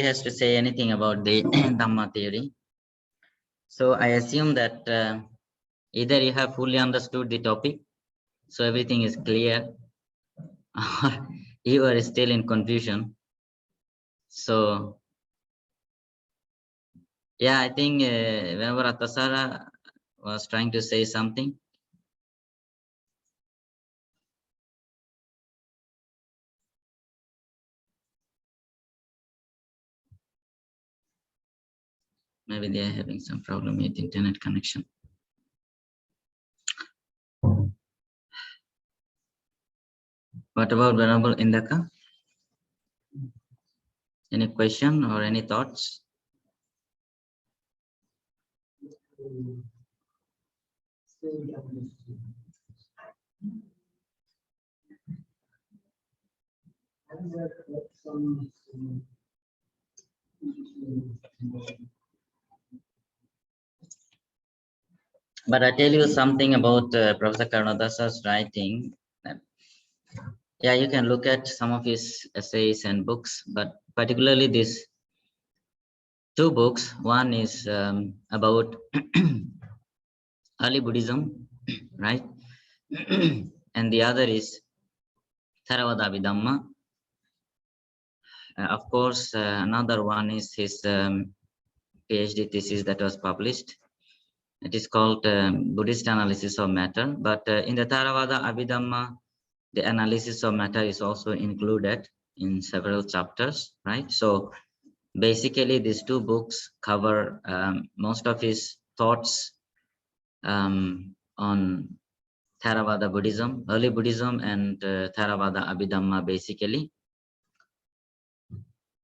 has to say anything about the Dhamma theory. So I assume that either you have fully understood the topic, so everything is clear, or you are still in confusion. So yeah, I think whenever Atasara was trying to say something. Maybe they are having some problem with internet connection. What about Venerable Indaka? Any question or any thoughts? But I tell you something about Professor Karunadasa's writing. Yeah, you can look at some of his essays and books, but particularly these two books. One is about early Buddhism, right? And the other is Theravada Abhidhamma. Of course, another one is his PhD thesis that was published. It is called Buddhist Analysis of Matter. But in the Theravada Abhidhamma, the analysis of matter is also included in several chapters, right? So basically, these two books cover most of his thoughts on Theravada Buddhism, early Buddhism, and Theravada Abhidhamma, basically.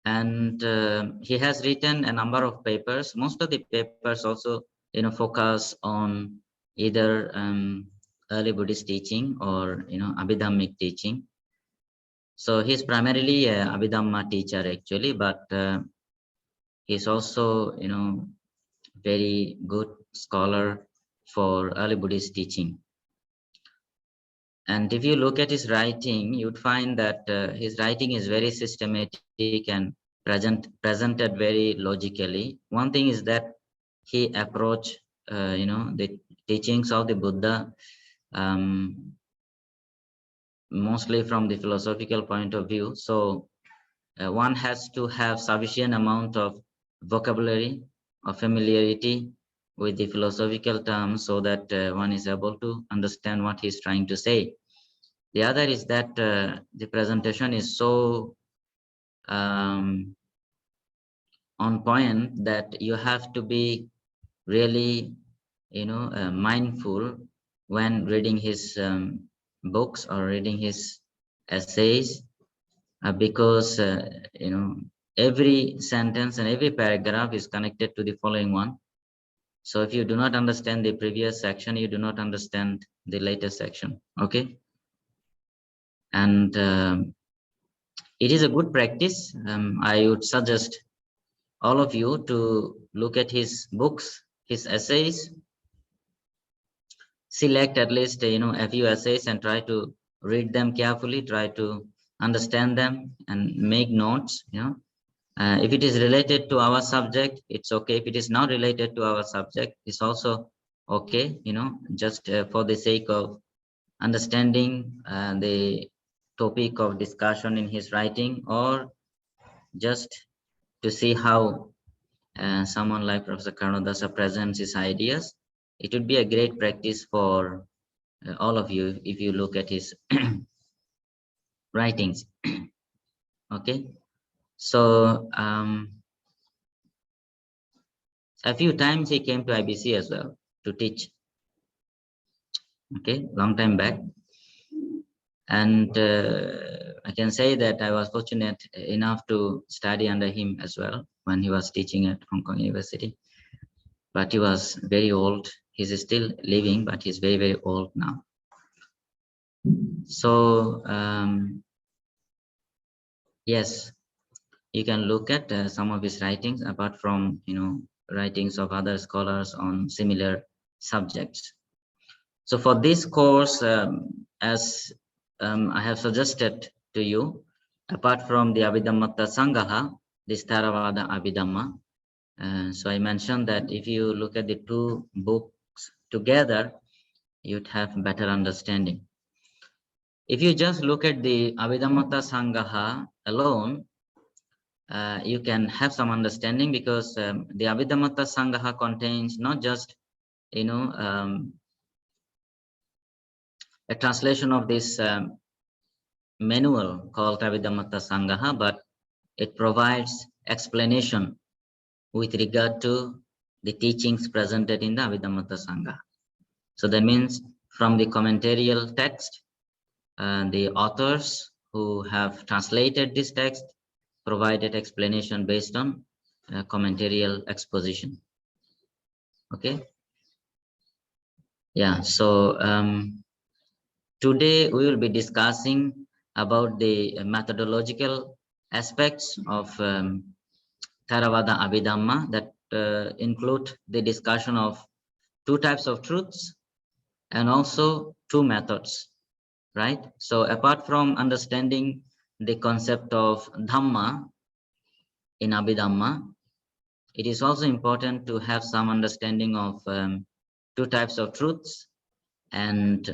And he has written a number of papers. Most of the papers also, focus on either early Buddhist teaching or Abhidhammic teaching. So he's primarily a Abhidhamma teacher actually, but he's also very good scholar for early Buddhist teaching. And if you look at his writing, you'd find that his writing is very systematic and presented very logically. One thing is that he approached the teachings of the Buddha mostly from the philosophical point of view. So one has to have sufficient amount of vocabulary or familiarity with the philosophical terms so that one is able to understand what he's trying to say. The other is that the presentation is so on point that you have to be really mindful when reading his books or reading his essays, because every sentence and every paragraph is connected to the following one. So if you do not understand the previous section, you do not understand the latest section. Okay. And it is a good practice. I would suggest all of you to look at his books, his essays, select at least a few essays and try to read them carefully, try to understand them and make notes. If it is related to our subject, it's okay. If it is not related to our subject, it's also okay, just for the sake of understanding the topic of discussion in his writing, or just to see how someone like Professor Karunadasa presents his ideas. It would be a great practice for all of you if you look at his writings. Okay, so a few times he came to IBC as well to teach. Okay, long time back. And I can say that I was fortunate enough to study under him as well when he was teaching at Hong Kong University. But he was very old. He's still living, but he's very, very old now. So yes, you can look at some of his writings apart from writings of other scholars on similar subjects. So for this course, as I have suggested to you, apart from the Abhidhammatta Sangaha, this Theravada Abhidhamma. So I mentioned that if you look at the two books together, you'd have better understanding. If you just look at the Abhidhammata Sangaha alone, you can have some understanding, because the Abhidhammata Sangaha contains not just, a translation of this manual called Abhidhammata Sangaha, but it provides explanation with regard to the teachings presented in the Abhidhammata Sangaha. So that means from the commentarial text, the authors who have translated this text provided explanation based on commentarial exposition. Okay. Yeah. So today we will be discussing about the methodological aspects of Theravada Abhidhamma that include the discussion of two types of truths and also two methods, right? So apart from understanding the concept of Dhamma in Abhidhamma, it is also important to have some understanding of two types of truths and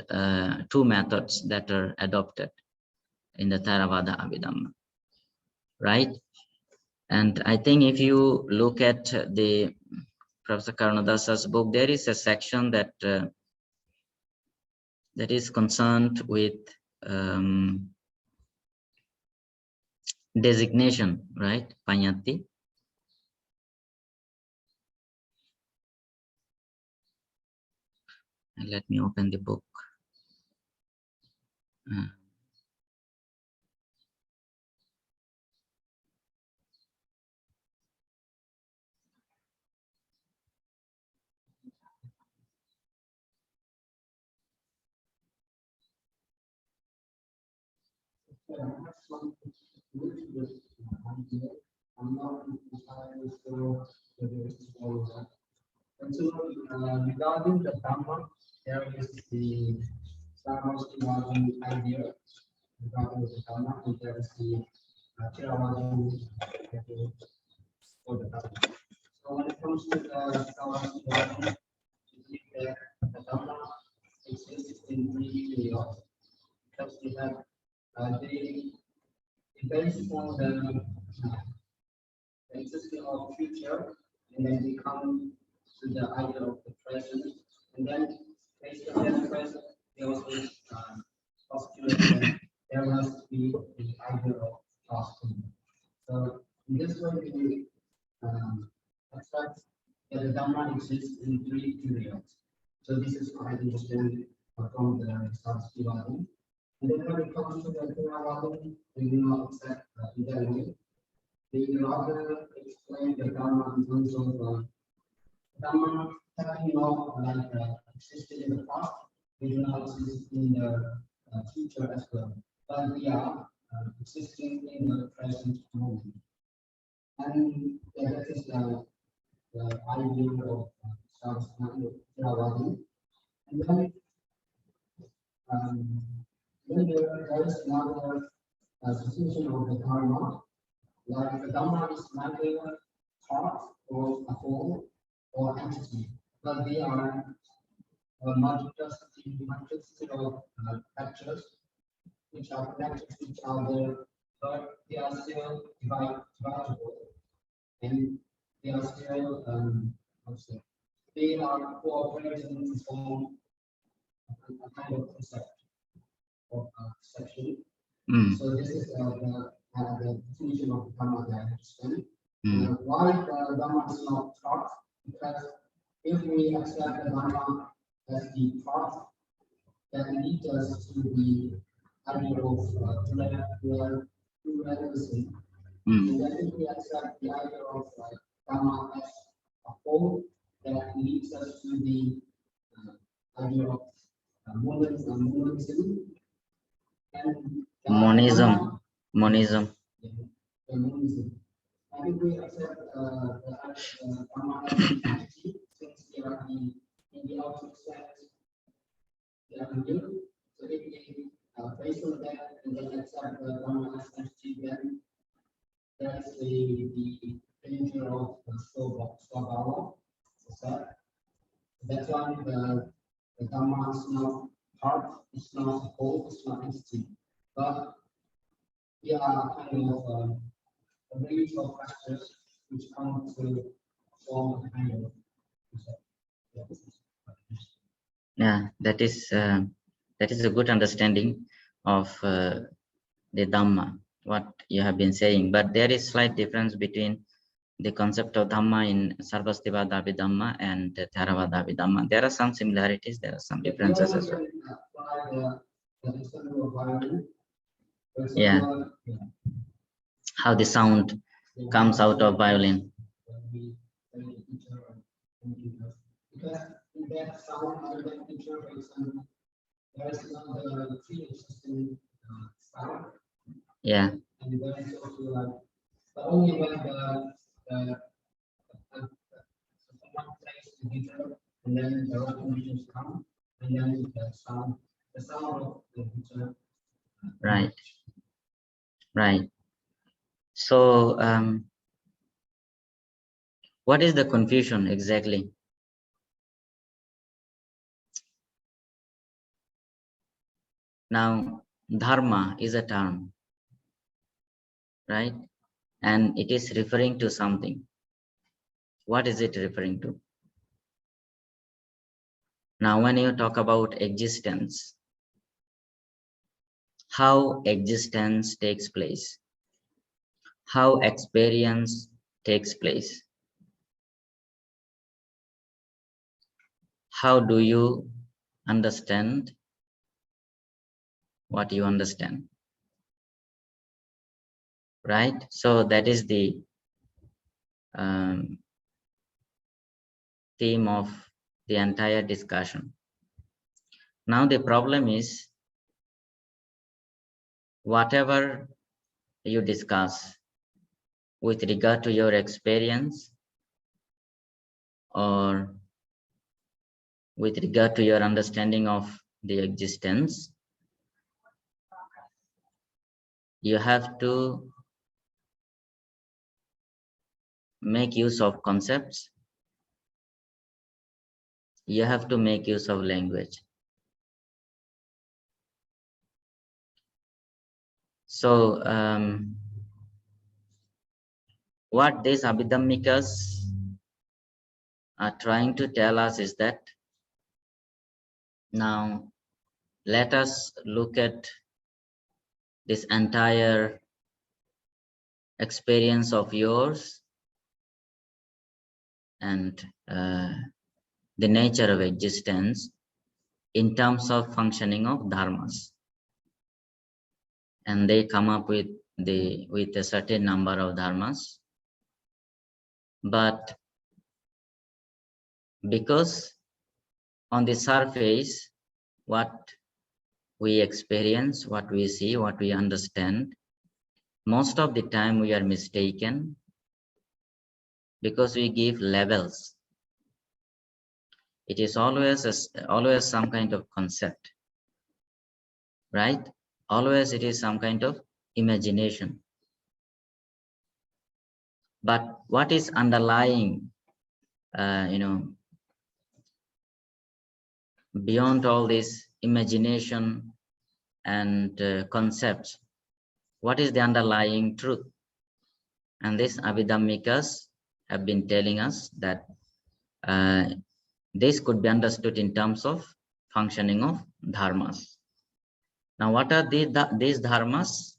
two methods that are adopted in the Theravada Abhidhamma, right? And I think if you look at the Professor Karunadasa's book, there is a section that that is concerned with designation, right? Panyati. And let me open the book. I'm not entirely sure whether it's all that. And so, regarding the Dhamma, there is the Samostivadi idea regarding the Dhamma, and there is the Theravada idea for the Dhamma. So, when it comes to the Samostivadi, we believe that the Dhamma exists in three periods, because we have the based on the existing of future, and then we come to the idea of the present, and then based on that present, we also postulate that there must be the idea of past. So in this way, we accept that the Dhamma exists in three periods. So this is what I understand from the Sanskrit. And then when it comes to the Theravada, we do not accept either way. They rather explain the Dharma in terms of Dharma having not like existed in the past, they do not exist in the future as well, but they are existing in the present moment. And that is the idea of Theravada. And then there is another situation of the Dharma. Like the Dhamma is neither part or a whole or entity, but they are multiplicity of factors which are connected to each other, but they are still divisible, and they are still they are cooperating to form a kind of concept of section. So this is the definition of Dhamma that I understand. Why the Dhamma is not taught? Because if we accept the Dhamma as the thought, that leads us to the idea of pluralism. And then if we accept the idea of Dhamma as a whole, that leads us to the idea of monism. And Monism. Monism. And if we accept the Dhamma as an entity, since they are in the output sense, they are new. So if we based on that and then accept the Dhamma as entity, then that's the danger of the swabhava. That's why the Dhamma is not part, it's not whole, it's not entity. But we are kind of a range of factors which come to form a kind of Yeah, that is a good understanding of the Dhamma, what you have been saying. But there is slight difference between the concept of Dhamma in Sarvastivada Abhidhamma and Theravada Abhidhamma. There are some similarities, there are some differences as well. Yeah, how the sound comes out of violin. Because in that sound, other than picture, for example, there is another feeling system sound. Yeah. And there is also like, but only when someone plays the guitar, and then the recognitions come, and then the sound of the guitar. Right. Right. So, what is the confusion exactly? Now, dharma is a term, right? And it is referring to something. What is it referring to? Now, when you talk about existence, how existence takes place, how experience takes place, how do you understand what you understand, right? So that is the theme of the entire discussion. Now the problem is, whatever you discuss with regard to your experience or with regard to your understanding of the existence, you have to make use of concepts, you have to make use of language. So what these Abhidhammikas are trying to tell us is that, now let us look at this entire experience of yours and the nature of existence in terms of functioning of dharmas. And they come up with a certain number of dharmas. But because on the surface, what we experience, what we see, what we understand, most of the time we are mistaken because we give labels. It is always some kind of concept, right? Always it is some kind of imagination. But what is underlying, beyond all this imagination and concepts, what is the underlying truth? And these Abhidhammikas have been telling us that this could be understood in terms of functioning of dharmas. Now, what are these dharmas?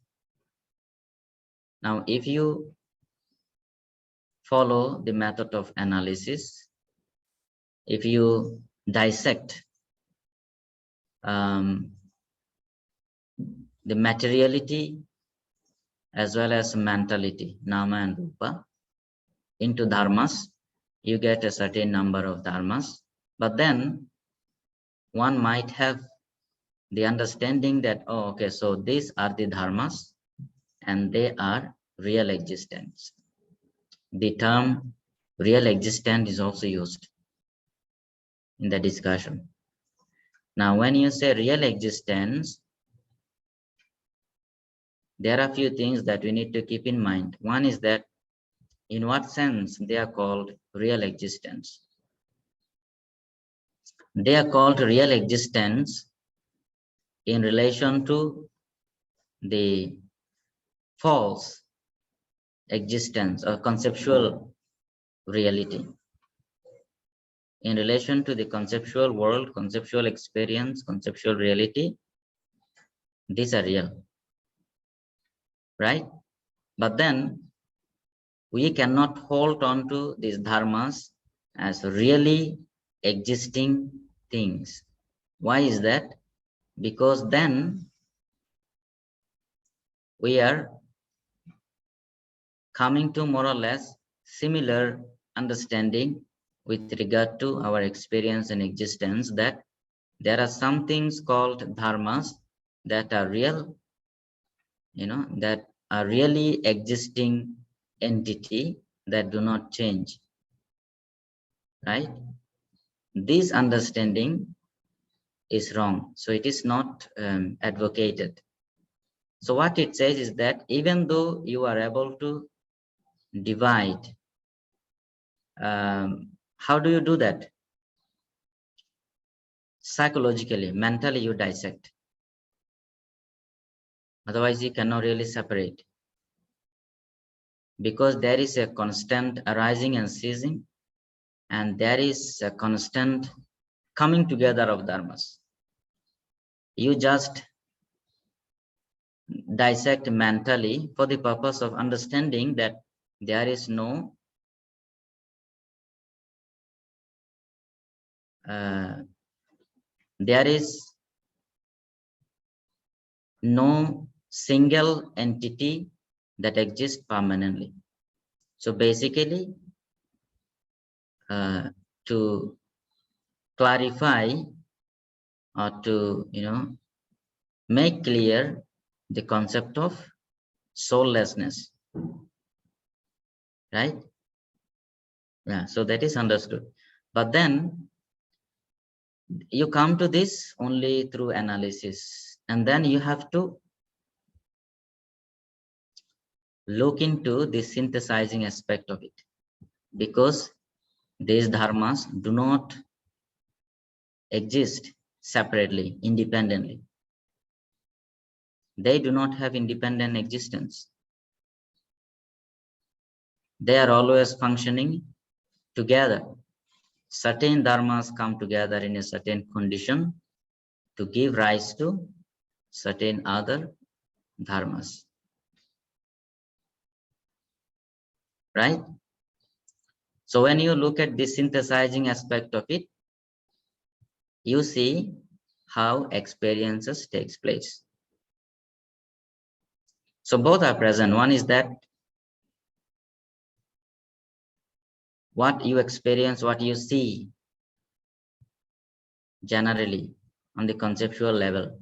Now, if you follow the method of analysis, if you dissect the materiality as well as mentality, nama and rupa, into dharmas, you get a certain number of dharmas. But then one might have the understanding that, oh, okay, so these are the dharmas and they are real existence. The term real existence is also used in the discussion. Now, when you say real existence, there are a few things that we need to keep in mind. One is that in what sense they are called real existence. They are called real existence in relation to the false existence or conceptual reality. In relation to the conceptual world, conceptual experience, conceptual reality, these are real, right? But then we cannot hold on to these dharmas as really existing things. Why is that? Because then we are coming to more or less similar understanding with regard to our experience and existence, that there are some things called dharmas that are real, that are really existing entity that do not change, right? This understanding is wrong, so it is not advocated. So what it says is that even though you are able to divide, how do you do that? Psychologically, mentally you dissect. Otherwise you cannot really separate, because there is a constant arising and ceasing, and there is a constant coming together of dharmas. You just dissect mentally for the purpose of understanding that there is no single entity that exists permanently. So basically, to clarify or to make clear the concept of soullessness, right? Yeah, so that is understood. But then you come to this only through analysis, and then you have to look into the synthesizing aspect of it, because these dharmas do not exist separately, independently. They do not have independent existence. They are always functioning together. Certain dharmas come together in a certain condition to give rise to certain other dharmas, right? So when you look at the synthesizing aspect of it, you see how experiences takes place. So both are present. One is that what you experience, what you see generally on the conceptual level,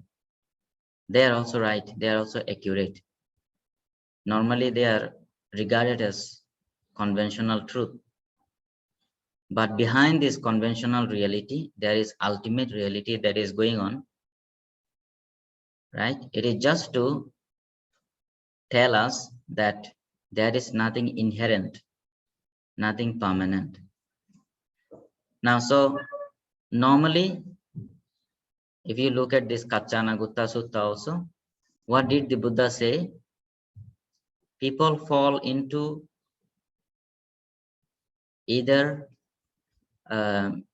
they are also right, they are also accurate. Normally they are regarded as conventional truth. But behind this conventional reality, there is ultimate reality that is going on, right? It is just to tell us that there is nothing inherent, nothing permanent. Now, so normally, if you look at this Kachana Gutta Sutta also, what did the Buddha say? People fall into either on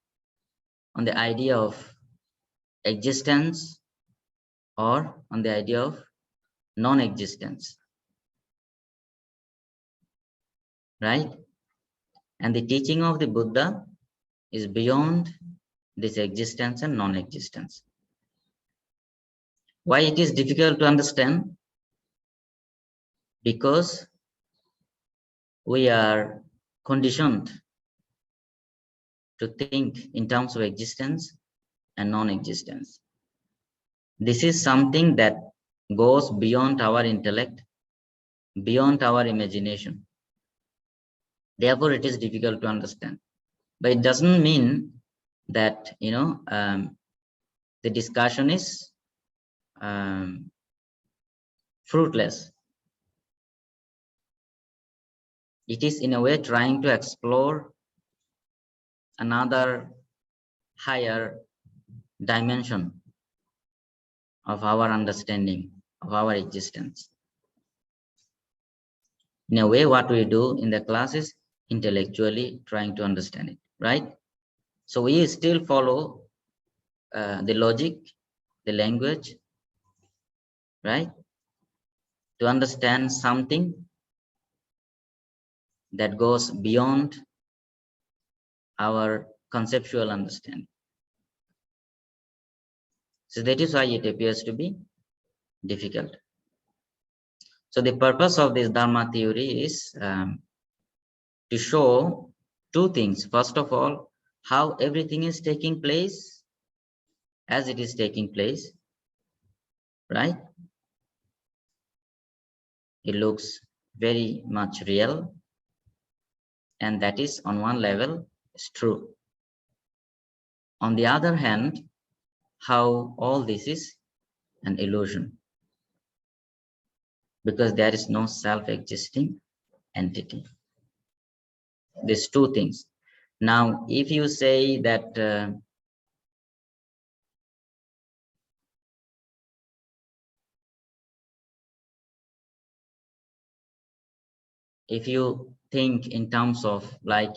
the idea of existence or on the idea of non-existence, right? And the teaching of the Buddha is beyond this existence and non-existence. Why it is difficult to understand? Because we are conditioned to think in terms of existence and non-existence. This is something that goes beyond our intellect, beyond our imagination. Therefore, it is difficult to understand. But it doesn't mean that the discussion is fruitless. It is in a way trying to explore another higher dimension of our understanding of our existence. In a way, what we do in the class is intellectually trying to understand it, right? So we still follow the logic, the language, right? To understand something that goes beyond our conceptual understanding. So that is why it appears to be difficult. So the purpose of this Dharma theory is to show two things. First of all, how everything is taking place as it is taking place, right? It looks very much real, and that is on one level is true. On the other hand, how all this is an illusion, because there is no self-existing entity. These two things. Now, if you say that if you think in terms of like,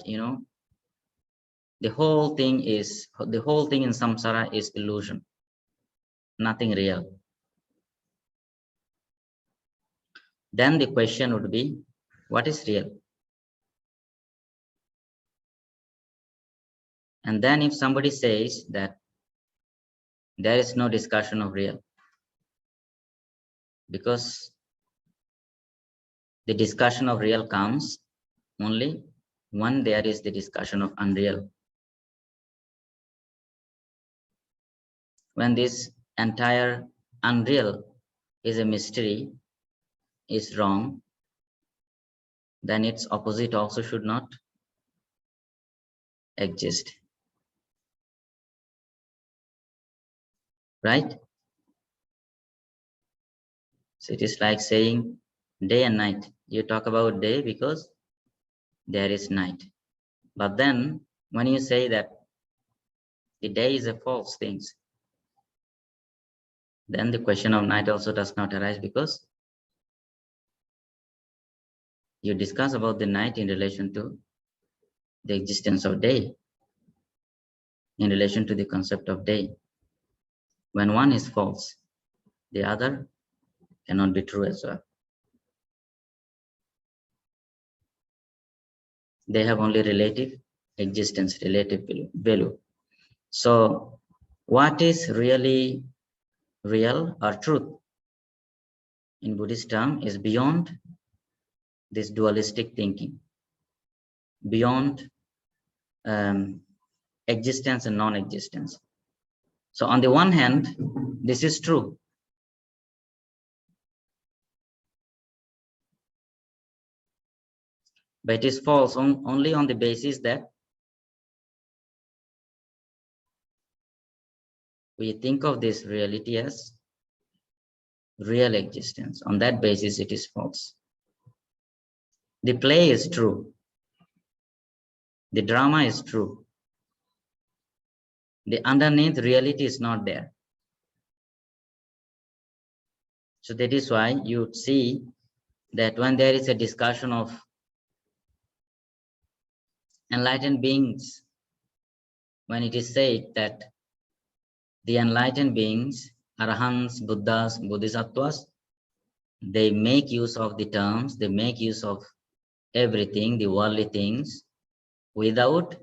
the whole thing in samsara is illusion, nothing real, then the question would be, what is real? And then if somebody says that there is no discussion of real, because the discussion of real comes only when there is the discussion of unreal. When this entire unreal is a mystery, is wrong, then its opposite also should not exist. Right? So it is like saying day and night. You talk about day because there is night. But then when you say that the day is a false thing, then the question of night also does not arise, because you discuss about the night in relation to the existence of day, in relation to the concept of day. When one is false, the other cannot be true as well. They have only relative existence, relative value. So what is really real or truth in Buddhist term is beyond this dualistic thinking, beyond existence and non-existence. So on the one hand, this is true. But it is false only on the basis that we think of this reality as real existence. On that basis, it is false. The play is true. The drama is true. The underneath reality is not there. So that is why you see that when there is a discussion of enlightened beings, when it is said that the enlightened beings, Arahants, Buddhas, Bodhisattvas, they make use of the terms, they make use of everything, the worldly things, without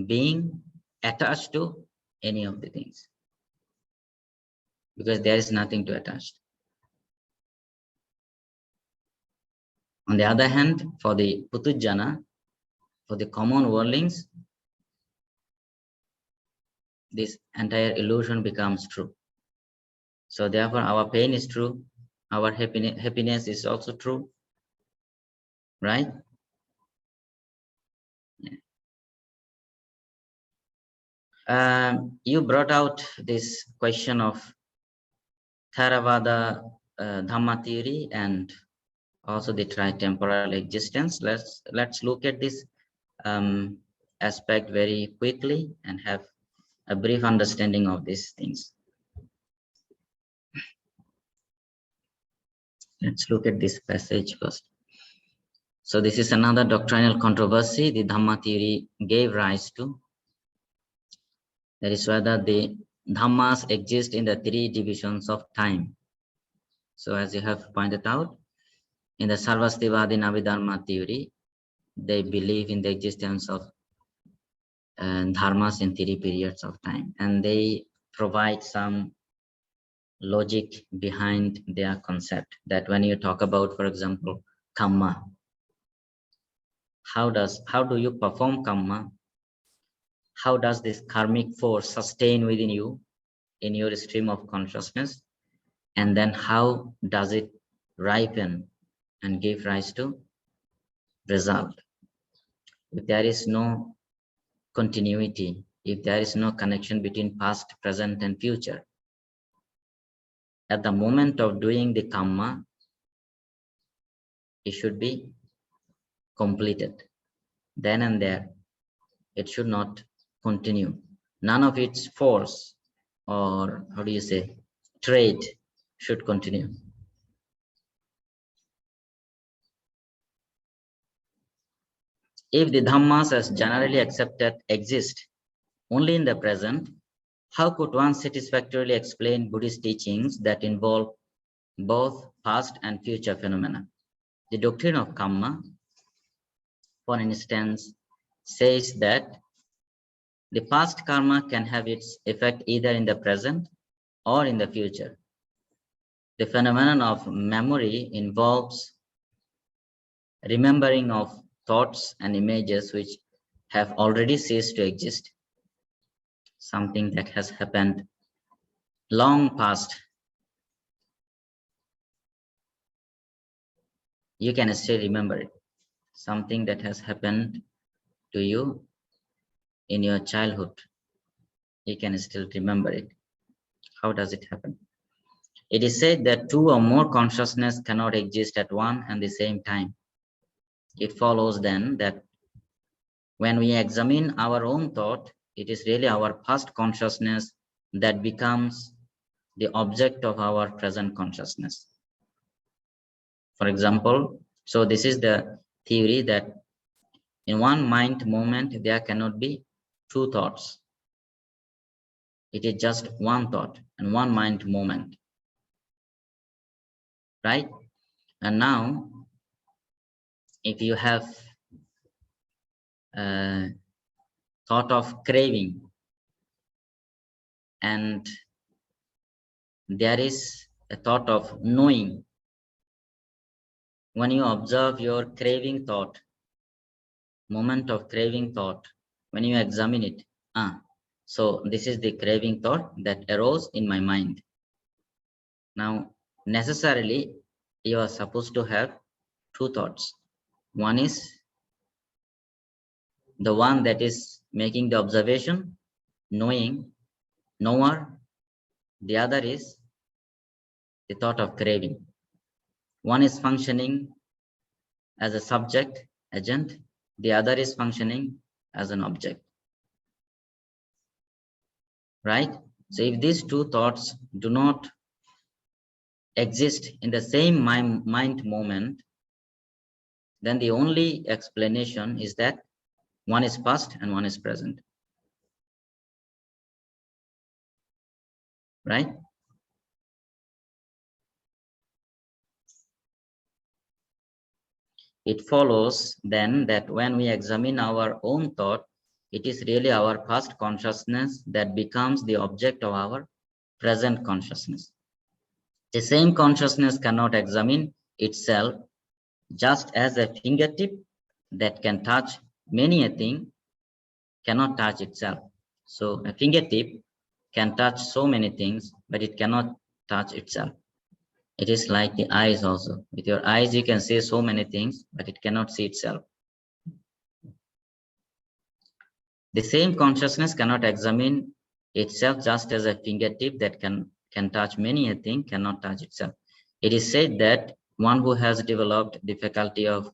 being attached to any of the things, because there is nothing to attach. On the other hand, for the Putujjana, for the common worldlings, this entire illusion becomes true. So therefore, our pain is true, our happiness is also true, right? You brought out this question of Theravada Dhamma theory and also the tri-temporal existence. Let's look at this aspect very quickly and have a brief understanding of these things. Let's look at this passage first. So this is another doctrinal controversy the Dharma theory gave rise to. That is whether the Dhammas exist in the three divisions of time. So as you have pointed out, in the Sarvastivadi Abhidhamma theory, they believe in the existence of dharmas in three periods of time, and they provide some logic behind their concept that when you talk about, for example, karma, how do you perform karma? How does this karmic force sustain within you in your stream of consciousness? And then how does it ripen and give rise to result? If there is no continuity, if there is no connection between past, present, and future, at the moment of doing the karma, it should be completed. Then and there, it should not continue. None of its force, or how do you say, trait, should continue. If the dhammas as generally accepted exist only in the present, how could one satisfactorily explain Buddhist teachings that involve both past and future phenomena? The doctrine of karma, for instance, says that the past karma can have its effect either in the present or in the future. The phenomenon of memory involves remembering of thoughts and images which have already ceased to exist, something that has happened long past. You can still remember it, something that has happened to you in your childhood. You can still remember it. How does it happen? It is said that two or more consciousness cannot exist at one and the same time. It follows then that when we examine our own thought, it is really our past consciousness that becomes the object of our present consciousness. For example, so this is the theory that in one mind moment, there cannot be two thoughts. It is just one thought and one mind moment, right? And now, if you have thought of craving, and there is a thought of knowing, when you observe your craving thought, moment of craving thought, when you examine it, so this is the craving thought that arose in my mind. Now, necessarily, you are supposed to have two thoughts. One is the one that is making the observation, knowing, knower. The other is the thought of craving. One is functioning as a subject, agent. The other is functioning as an object. Right? So if these two thoughts do not exist in the same mind moment, then the only explanation is that one is past and one is present. Right? It follows then that when we examine our own thought, it is really our past consciousness that becomes the object of our present consciousness. The same consciousness cannot examine itself, just as a fingertip that can touch many a thing cannot touch itself. So a fingertip can touch so many things, but it cannot touch itself. It is like the eyes also. With your eyes, you can see so many things, but it cannot see itself. The same consciousness cannot examine itself, just as a fingertip that can touch many a thing cannot touch itself. It is said that one who has developed the faculty of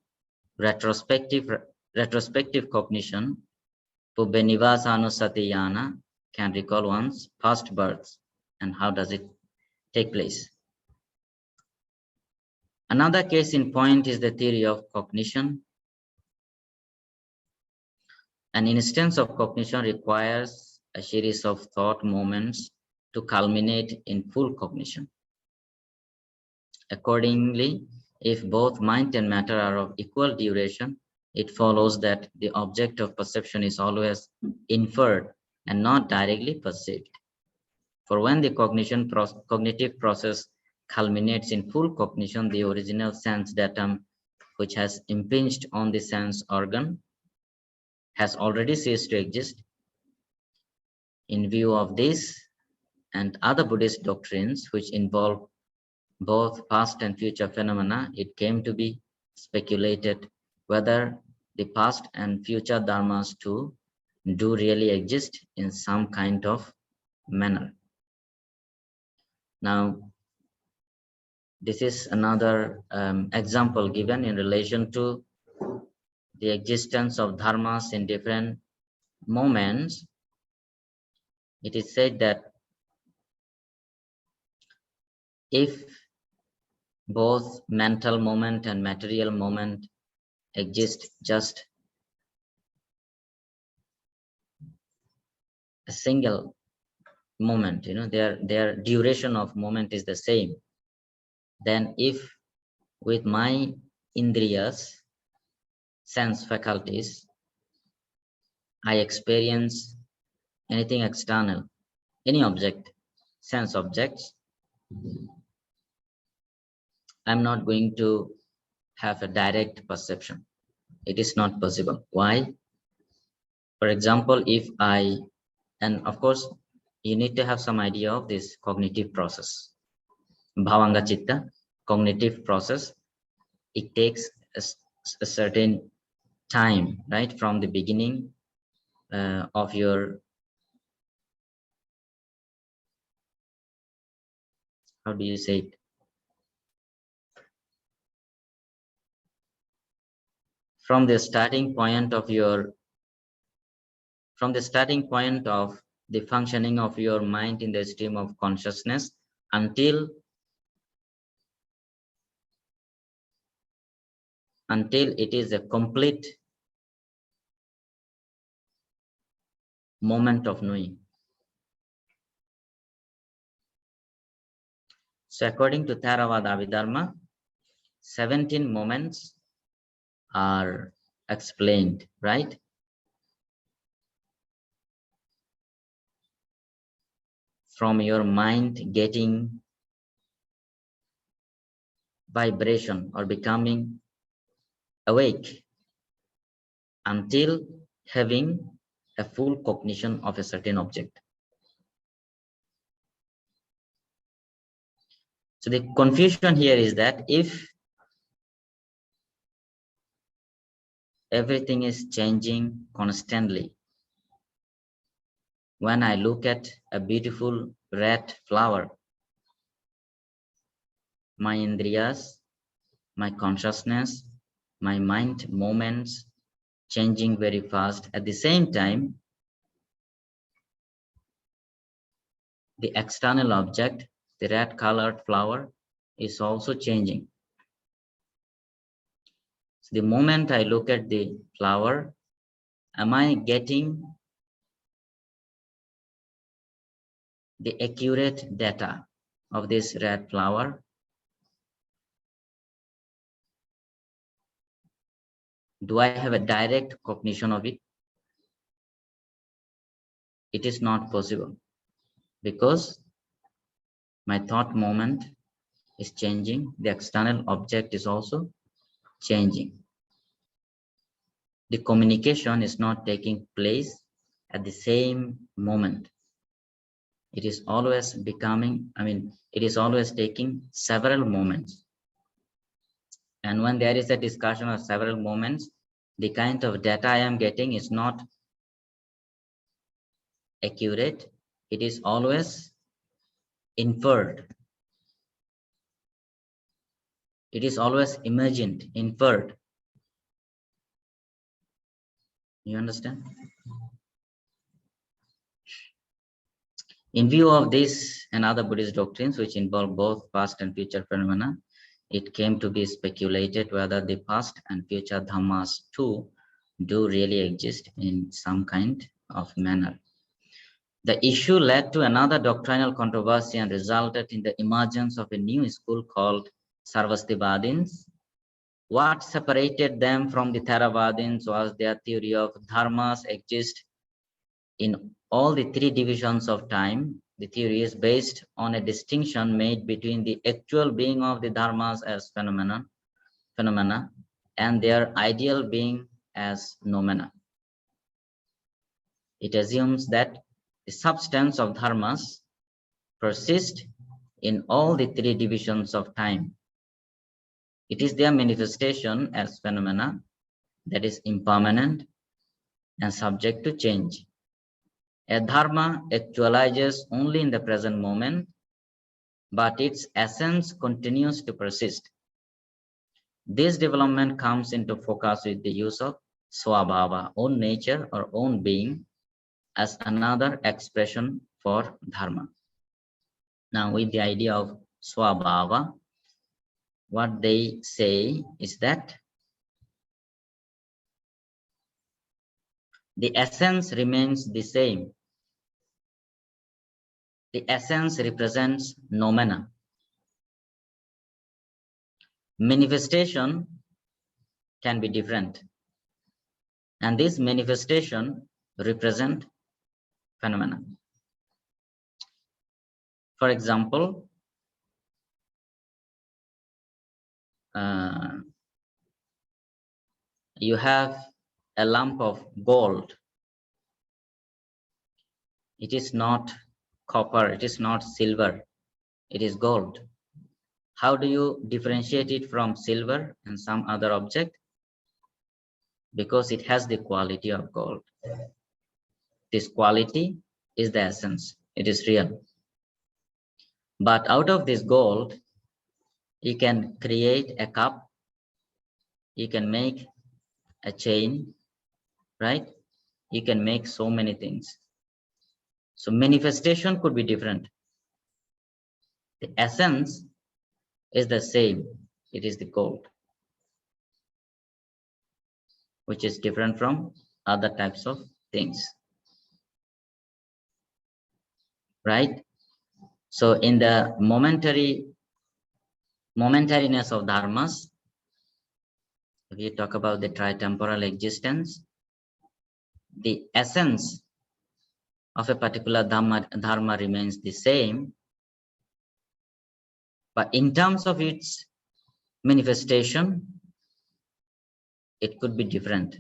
retrospective cognition, Pubenivasa can recall one's past births and how does it take place. Another case in point is the theory of cognition. An instance of cognition requires a series of thought moments to culminate in full cognition. Accordingly, if both mind and matter are of equal duration, it follows that the object of perception is always inferred and not directly perceived. For when the cognitive process culminates in full cognition, the original sense datum which has impinged on the sense organ has already ceased to exist. In view of this and other Buddhist doctrines which involve both past and future phenomena, it came to be speculated whether the past and future dharmas too do really exist in some kind of manner. Now, this is another example given in relation to the existence of dharmas in different moments. It is said that if both mental moment and material moment exist just a single moment, their duration of moment is the same, then if with my indriyas, sense faculties, I experience anything external, any object, sense objects, I'm not going to have a direct perception. It is not possible. Why? For example, if and of course, you need to have some idea of this cognitive process. Bhavanga Chitta, cognitive process, it takes a certain time, right? From the beginning of your, how do you say it? From the starting point of the functioning of your mind in the stream of consciousness until it is a complete moment of knowing. So according to Theravada Abhidhamma, 17 moments are explained, right? From your mind getting vibration or becoming awake until having a full cognition of a certain object. So the confusion here is that if everything is changing constantly, when I look at a beautiful red flower, my indriyas, my consciousness, my mind moments changing very fast. At the same time, the external object, the red colored flower, is also changing. So the moment I look at the flower, am I getting the accurate data of this red flower? Do I have a direct cognition of it? It is not possible because my thought moment is changing. The external object is also changing. The communication is not taking place at the same moment. It is always it is always taking several moments. And when there is a discussion of several moments, the kind of data I am getting is not accurate. It is always inferred. It is always imagined, inferred. You understand? In view of this and other Buddhist doctrines, which involve both past and future phenomena, it came to be speculated whether the past and future dhammas too do really exist in some kind of manner. The issue led to another doctrinal controversy and resulted in the emergence of a new school called Sarvastivadins. What separated them from the Theravadins was their theory of dharmas exist in all the three divisions of time. The theory is based on a distinction made between the actual being of the dharmas as phenomena and their ideal being as noumena. It assumes that the substance of dharmas persist in all the three divisions of time. It is their manifestation as phenomena that is impermanent and subject to change. A dharma actualizes only in the present moment, but its essence continues to persist. This development comes into focus with the use of swabhava, own nature or own being, as another expression for dharma. Now, with the idea of swabhava, what they say is that the essence remains the same. The essence represents noumena. Manifestation can be different, and this manifestation represent phenomena. For example, you have a lump of gold. It is not copper, it is not silver, it is gold. How do you differentiate it from silver and some other object? Because it has the quality of gold. This quality is the essence, it is real. But out of this gold, you can create a cup, you can make a chain, right? You can make so many things. So manifestation could be different. The essence is the same. It is the gold, which is different from other types of things, right? So in the momentariness of dharmas, if you talk about the tri-temporal existence, the essence of a particular dharma remains the same, but in terms of its manifestation, it could be different.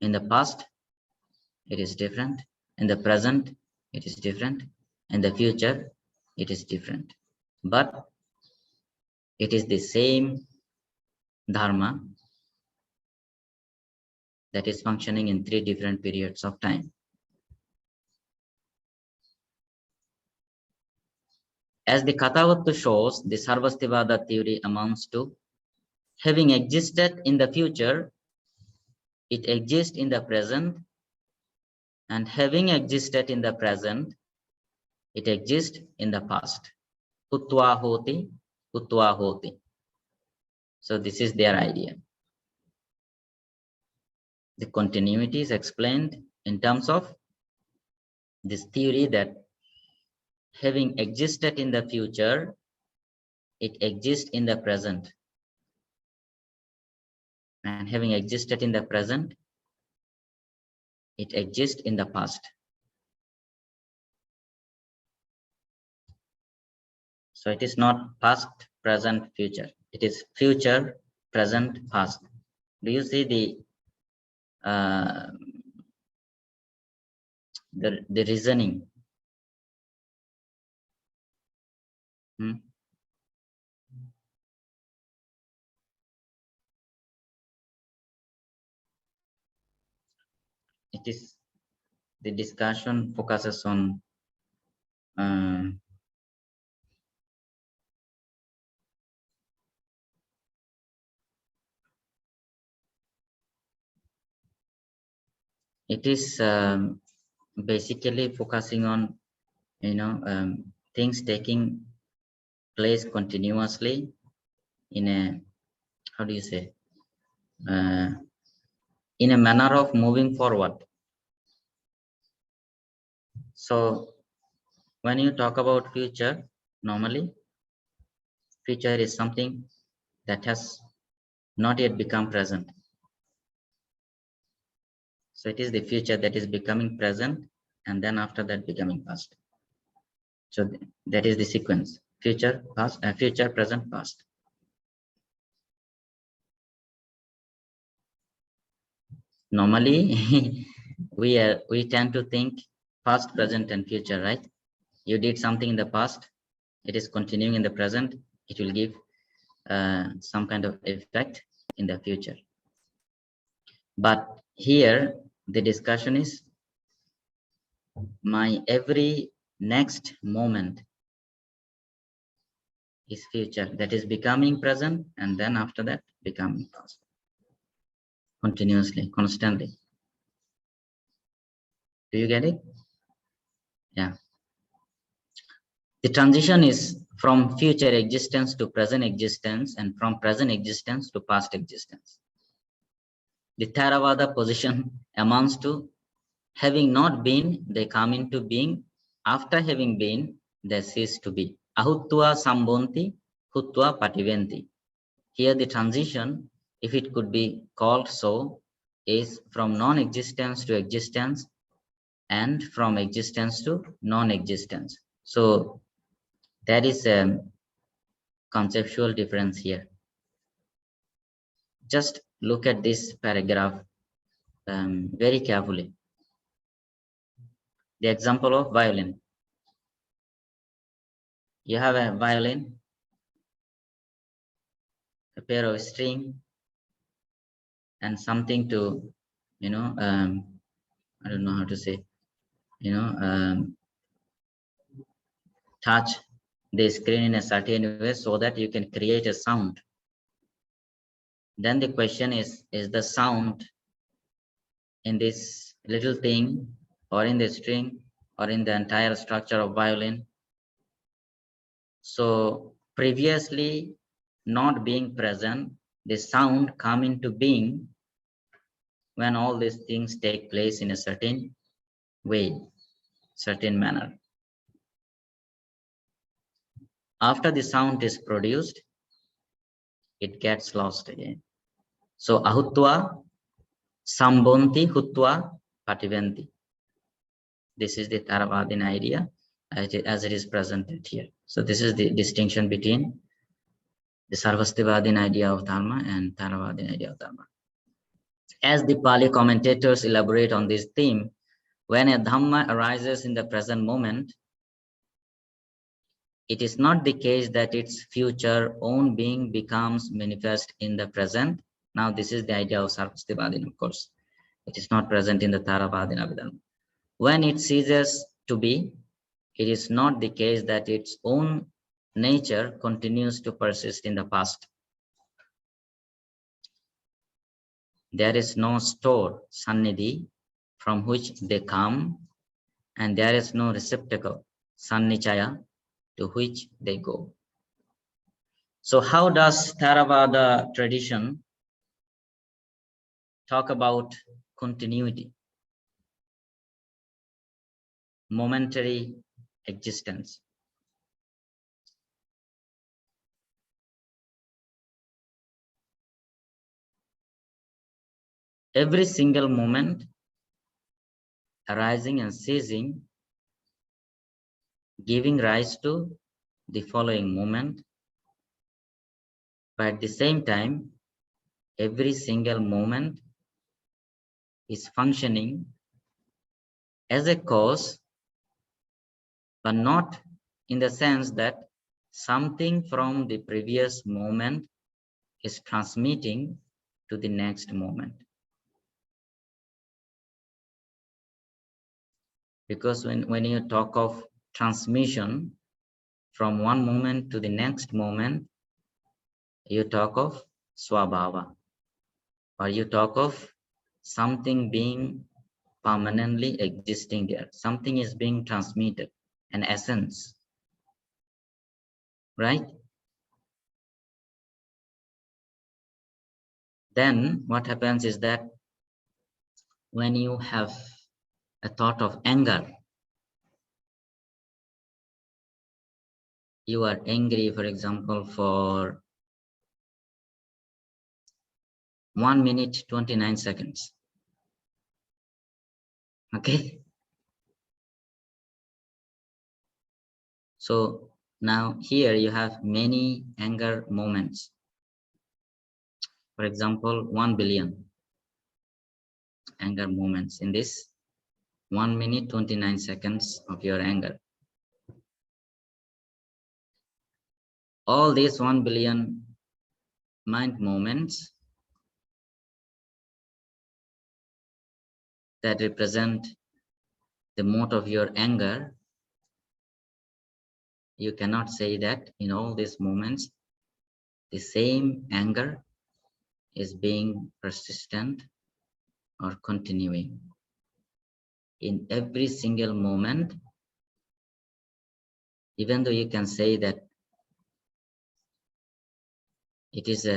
In the past, it is different. In the present, it is different. In the future, it is different. But it is the same dharma that is functioning in three different periods of time. As the Kathavattu shows, the Sarvastivada theory amounts to having existed in the future, it exists in the present, and having existed in the present, it exists in the past. Hutva hoti, hutva hoti. So this is their idea. The continuity is explained in terms of this theory that having existed in the future, it exists in the present. And having existed in the present, it exists in the past. So it is not past, present, future. It is future, present, past. Do you see the reasoning? It is the discussion focuses on It is basically focusing on, things taking place continuously in a, how do you say, uh, in a manner of moving forward. So when you talk about future, normally future is something that has not yet become present. So it is the future that is becoming present, and then after that becoming past. So that is the sequence: future, past, future, present, past. Normally, we tend to think past, present, and future, right? You did something in the past, it is continuing in the present, it will give some kind of effect in the future. But here the discussion is my every next moment is future, that is becoming present, and then after that becoming past, continuously, constantly. Do you get it? Yeah. The transition is from future existence to present existence, and from present existence to past existence. The Theravada position amounts to having not been, they come into being. After having been, they cease to be. Ahutva sambonti, hutva pativenti. Here the transition, if it could be called so, is from non-existence to existence and from existence to non-existence. So there is a conceptual difference here. Just look at this paragraph very carefully. The example of violin. You have a violin, a pair of string, and something to, I don't know how to say, touch the screen in a certain way so that you can create a sound. Then the question is the sound in this little thing or in the string or in the entire structure of violin? So previously not being present, the sound come into being when all these things take place in a certain way, certain manner. After the sound is produced, it gets lost again. So ahutva sambonti hutva pativanti. This is the Theravadin idea as it is presented here. So this is the distinction between the Sarvastivadin idea of Dharma and Theravadin idea of Dharma. As the Pali commentators elaborate on this theme, when a Dhamma arises in the present moment, it is not the case that its future own being becomes manifest in the present. Now this is the idea of Sarvastivadin, of course. It is not present in the Theravada Abhidhamma. When it ceases to be, it is not the case that its own nature continues to persist in the past. There is no store, sannidhi, from which they come, and there is no receptacle, sannichaya, to which they go. So how does Theravada tradition talk about continuity, momentary existence? Every single moment arising and ceasing, giving rise to the following moment, but at the same time, every single moment is functioning as a cause, but not in the sense that something from the previous moment is transmitting to the next moment. Because when you talk of transmission from one moment to the next moment, you talk of swabhava, or you talk of something being permanently existing there. Something is being transmitted, an essence, right? Then what happens is that when you have a thought of anger, you are angry, for example, for 1 minute 29 seconds. Okay. So now here you have many anger moments. For example, 1 billion anger moments in this 1 minute 29 seconds of your anger. All these 1 billion mind moments that represent the mode of your anger, you cannot say that in all these moments the same anger is being persistent or continuing. In every single moment, even though you can say that it is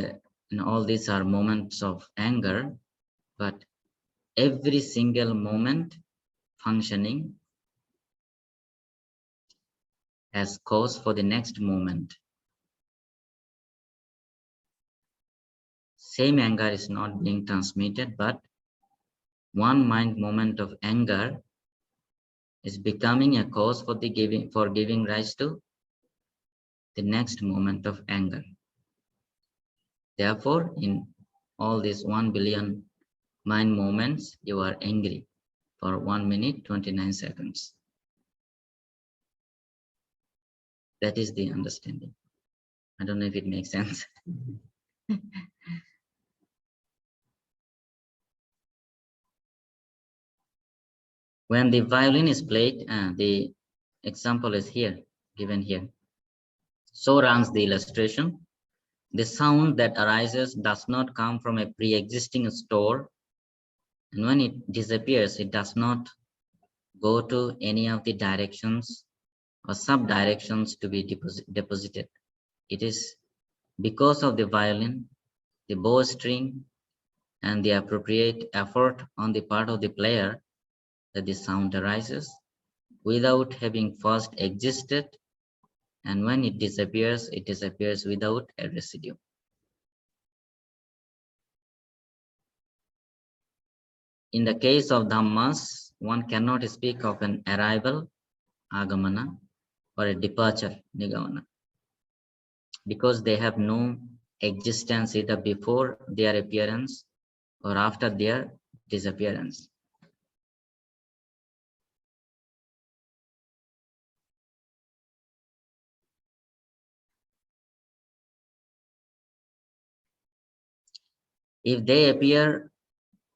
all these are moments of anger, but every single moment functioning as cause for the next moment. Same anger is not being transmitted, but one mind moment of anger is becoming a cause for giving rise to the next moment of anger. Therefore, in all these 1 billion mind moments, you are angry for 1 minute 29 seconds. That is the understanding. I don't know if it makes sense. When the violin is played, the example is here, given here. So runs the illustration. The sound that arises does not come from a pre-existing store, and when it disappears, it does not go to any of the directions or sub-directions to be deposited. It is because of the violin, the bowstring, and the appropriate effort on the part of the player that the sound arises without having first existed, and when it disappears without a residue. In the case of Dhammas, one cannot speak of an arrival, agamana, or a departure, nigamana, because they have no existence either before their appearance or after their disappearance. If they appear,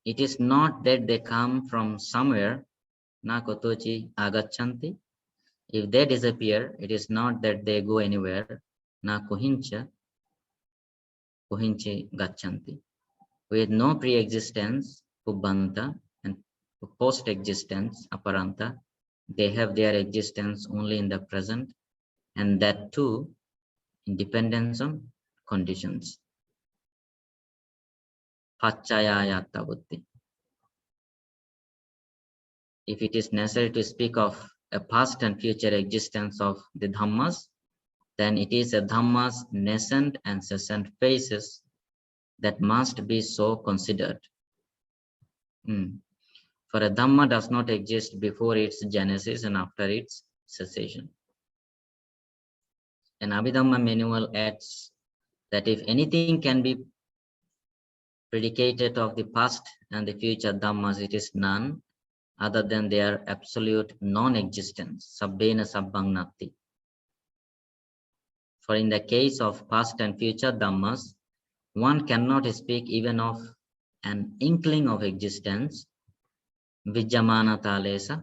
it is not that they come from somewhere, na kotochi agachanti. If they disappear, it is not that they go anywhere, na kuhincha kuhinchi gachanti. With no pre-existence, Pubbanta, and post-existence, Aparanta, they have their existence only in the present, and that too in dependence on conditions. Pachayayata buddhi. If it is necessary to speak of a past and future existence of the Dhammas, then it is a Dhamma's nascent and cessant phases that must be so considered. For a Dhamma does not exist before its genesis and after its cessation. An Abhidhamma manual adds that if anything can be predicated of the past and the future Dhammas, it is none other than their absolute non-existence, sabbena sabbang natti. For in the case of past and future Dhammas, one cannot speak even of an inkling of existence, vijamana talesa.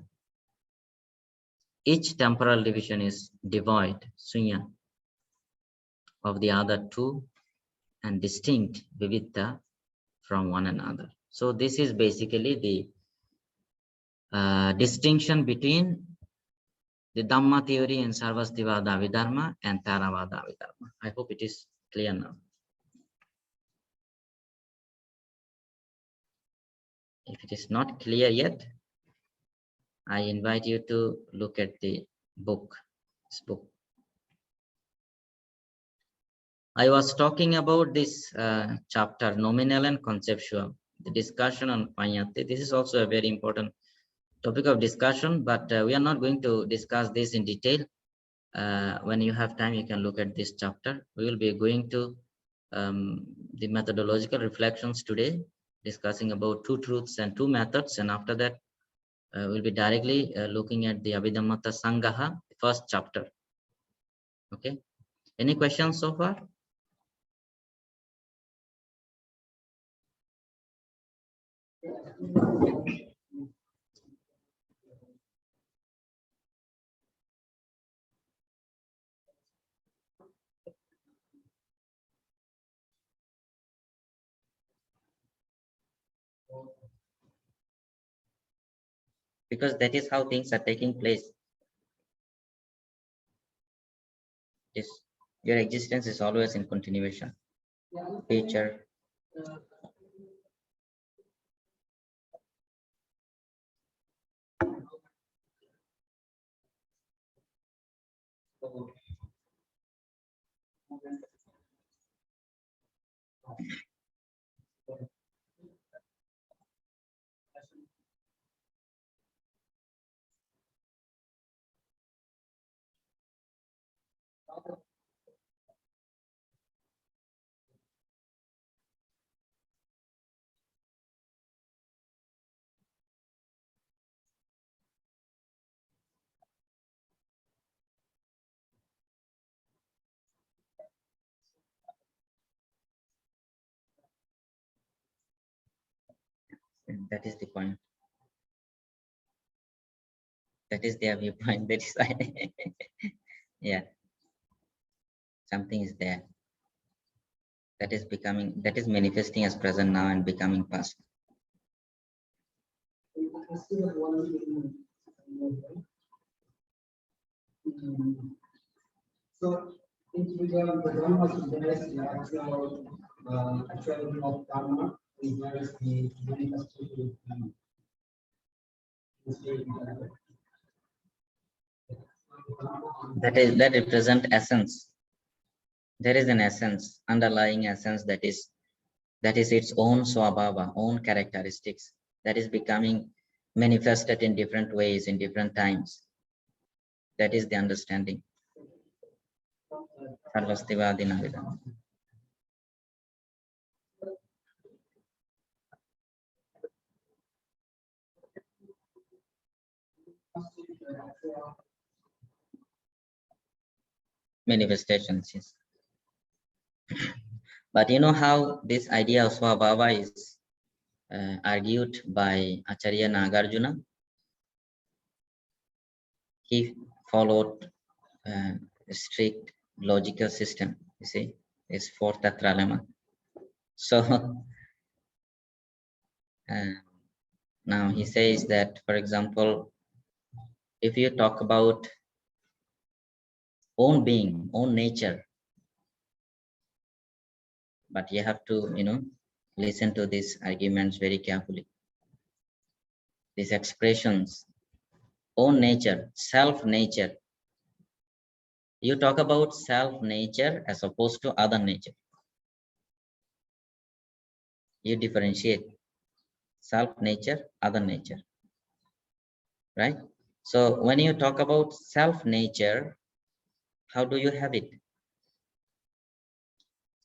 Each temporal division is devoid, sunya, of the other two and distinct, vivitta, from one another. So this is basically the distinction between the Dhamma theory and Theravada Abhidhamma and Theravada Abhidhamma. I hope it is clear now. If it is not clear yet, I invite you to look at the book. This book. I was talking about this chapter, nominal and conceptual, the discussion on Panyati. This is also a very important topic of discussion, but we are not going to discuss this in detail. When you have time, you can look at this chapter. We will be going to the methodological reflections today, discussing about two truths and two methods, and after that, we'll be directly looking at the Abhidhammata Sangaha, the first chapter. Okay. Any questions so far? Because that is how things are taking place. Yes, your existence is always in continuation. Future. That is the point. That is their viewpoint. That is yeah. Something is there. That is becoming, that is manifesting as present now and becoming past. So, in regard the Dharma, there is the actual of Dharma, and there is the manifestation of That represent essence. There is an essence, underlying essence that is its own swabhava, own characteristics, that is becoming manifested in different ways in different times. That is the understanding. Sarvastivadina Abhidhamma. Manifestations, yes. But you know how this idea of swabhava is argued by Acharya Nagarjuna? He followed a strict logical system, you see, is fourth tatralama. So now he says that, for example, if you talk about own being, own nature, but you have to, listen to these arguments very carefully. These expressions, own nature, self nature. You talk about self nature as opposed to other nature. You differentiate self nature, other nature, right? So when you talk about self nature, how do you have it?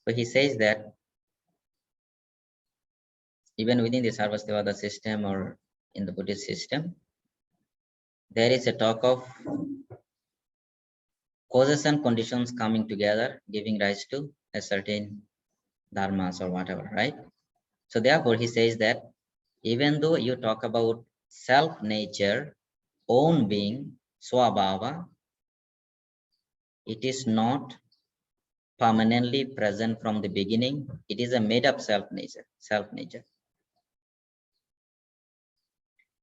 So he says that even within the Sarvastivada system or in the Buddhist system, there is a talk of causes and conditions coming together, giving rise to a certain dharmas or whatever, right? So therefore, he says that even though you talk about self nature, own being, swabhava, it is not permanently present from the beginning. It is a made up self nature.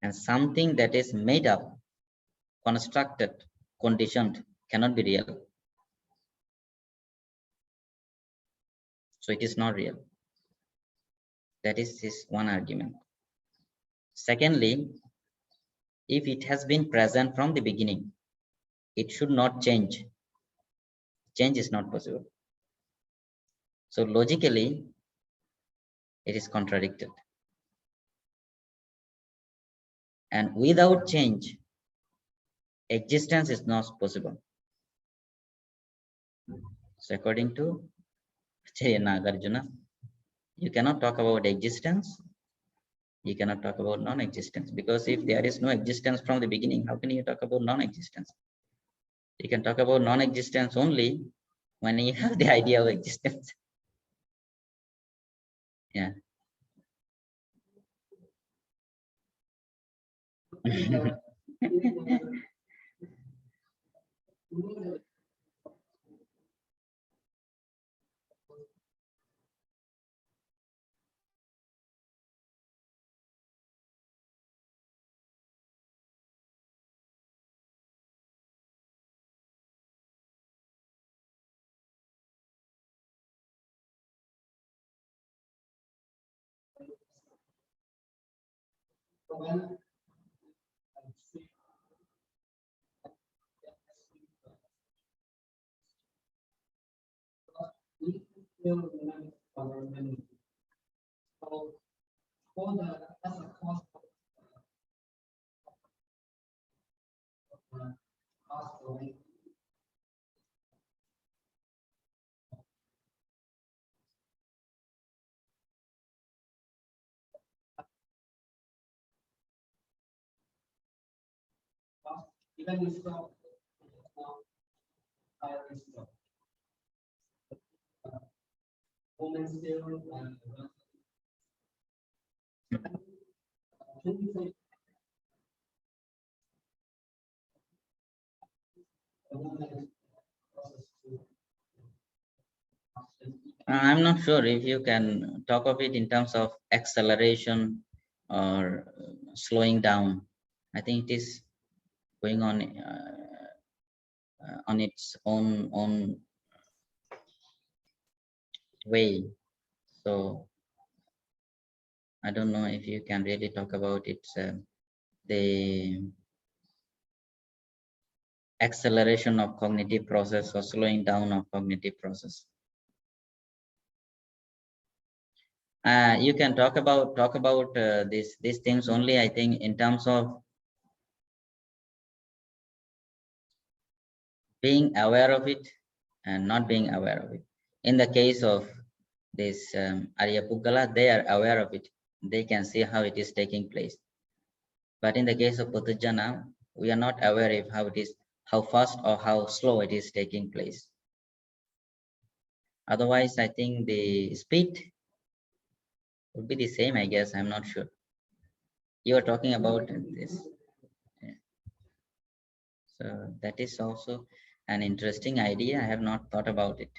And something that is made up, constructed, conditioned cannot be real. So it is not real. That is his one argument. Secondly, if it has been present from the beginning, it should not change. Change is not possible. So logically, it is contradicted. And without change, existence is not possible. So according to Acharya Nagarjuna, you cannot talk about existence, you cannot talk about non-existence, because if there is no existence from the beginning, how can you talk about non-existence? You can talk about non-existence only when you have the idea of existence. Yeah. So when we feel remember our memory. So for the as a cost of cost of even we stop higher stop. Women still I'm not sure if you can talk of it in terms of acceleration or slowing down. I think it is going on its own way. So I don't know if you can really talk about it. The acceleration of cognitive process or slowing down of cognitive process. You can talk about these things only, I think, in terms of being aware of it and not being aware of it. In the case of this Arya Puggala, they are aware of it. They can see how it is taking place. But in the case of Puthujjana, we are not aware of how fast or how slow it is taking place. Otherwise, I think the speed would be the same, I guess. I'm not sure. You are talking about this. Yeah. So that is also an interesting idea. I have not thought about it.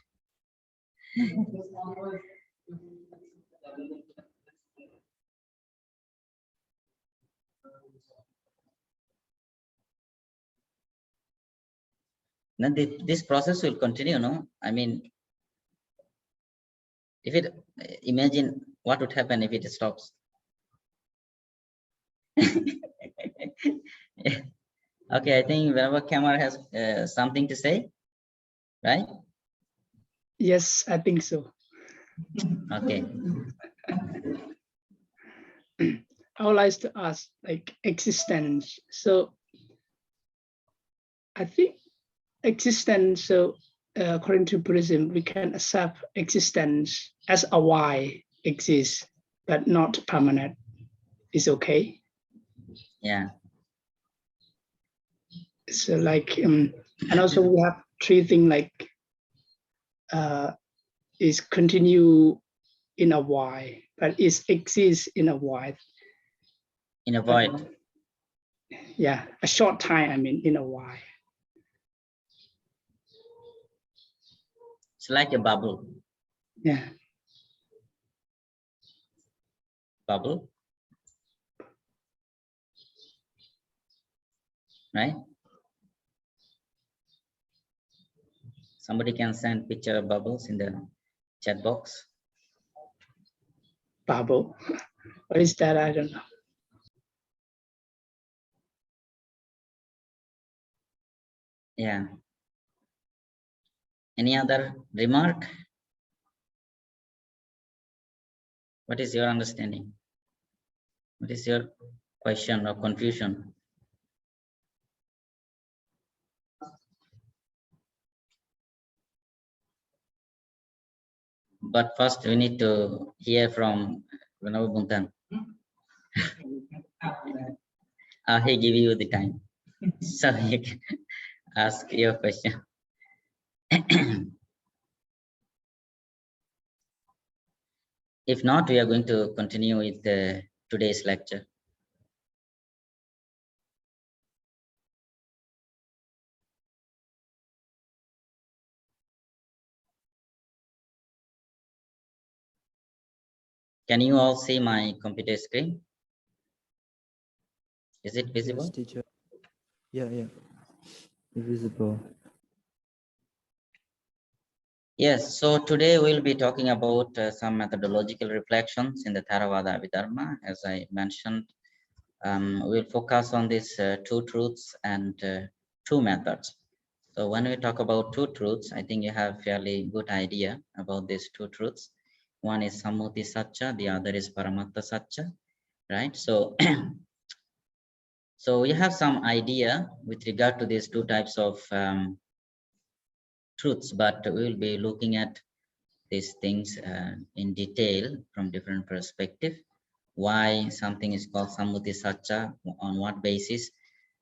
Now, this process will continue, no? I mean, if it, imagine what would happen if it stops. Okay, I think whenever Kamar has something to say, right? Yes, I think so. Okay. I would like to ask, like, existence. So I think existence, so according to Buddhism, we can accept existence as a why exists, but not permanent. Is okay. Yeah. So like, and also we have three things like is continue in a why, but it exists in a why. In a void. Yeah, a short time, I mean, in a why. It's like a bubble. Yeah. Bubble. right? Somebody can send picture of bubbles in the chat box. Bubble. What is that? I don't know. Yeah. Any other remark? What is your understanding? What is your question or confusion? But first, we need to hear from Venerable Bhuntan. He give you the time, so you can ask your question. If not, we are going to continue with today's lecture. Can you all see my computer screen? Is it visible? Yes, teacher. Yeah. Visible. Yes, so today we'll be talking about some methodological reflections in the Theravada Abhidhamma. As I mentioned, we'll focus on these two truths and two methods. So when we talk about two truths, I think you have fairly good idea about these two truths. One is Sammuti Satcha, the other is Paramatta Satcha, right? So, so you have some idea with regard to these two types of truths, but we'll be looking at these things in detail from different perspective. Why something is called Sammuti Satcha, on what basis,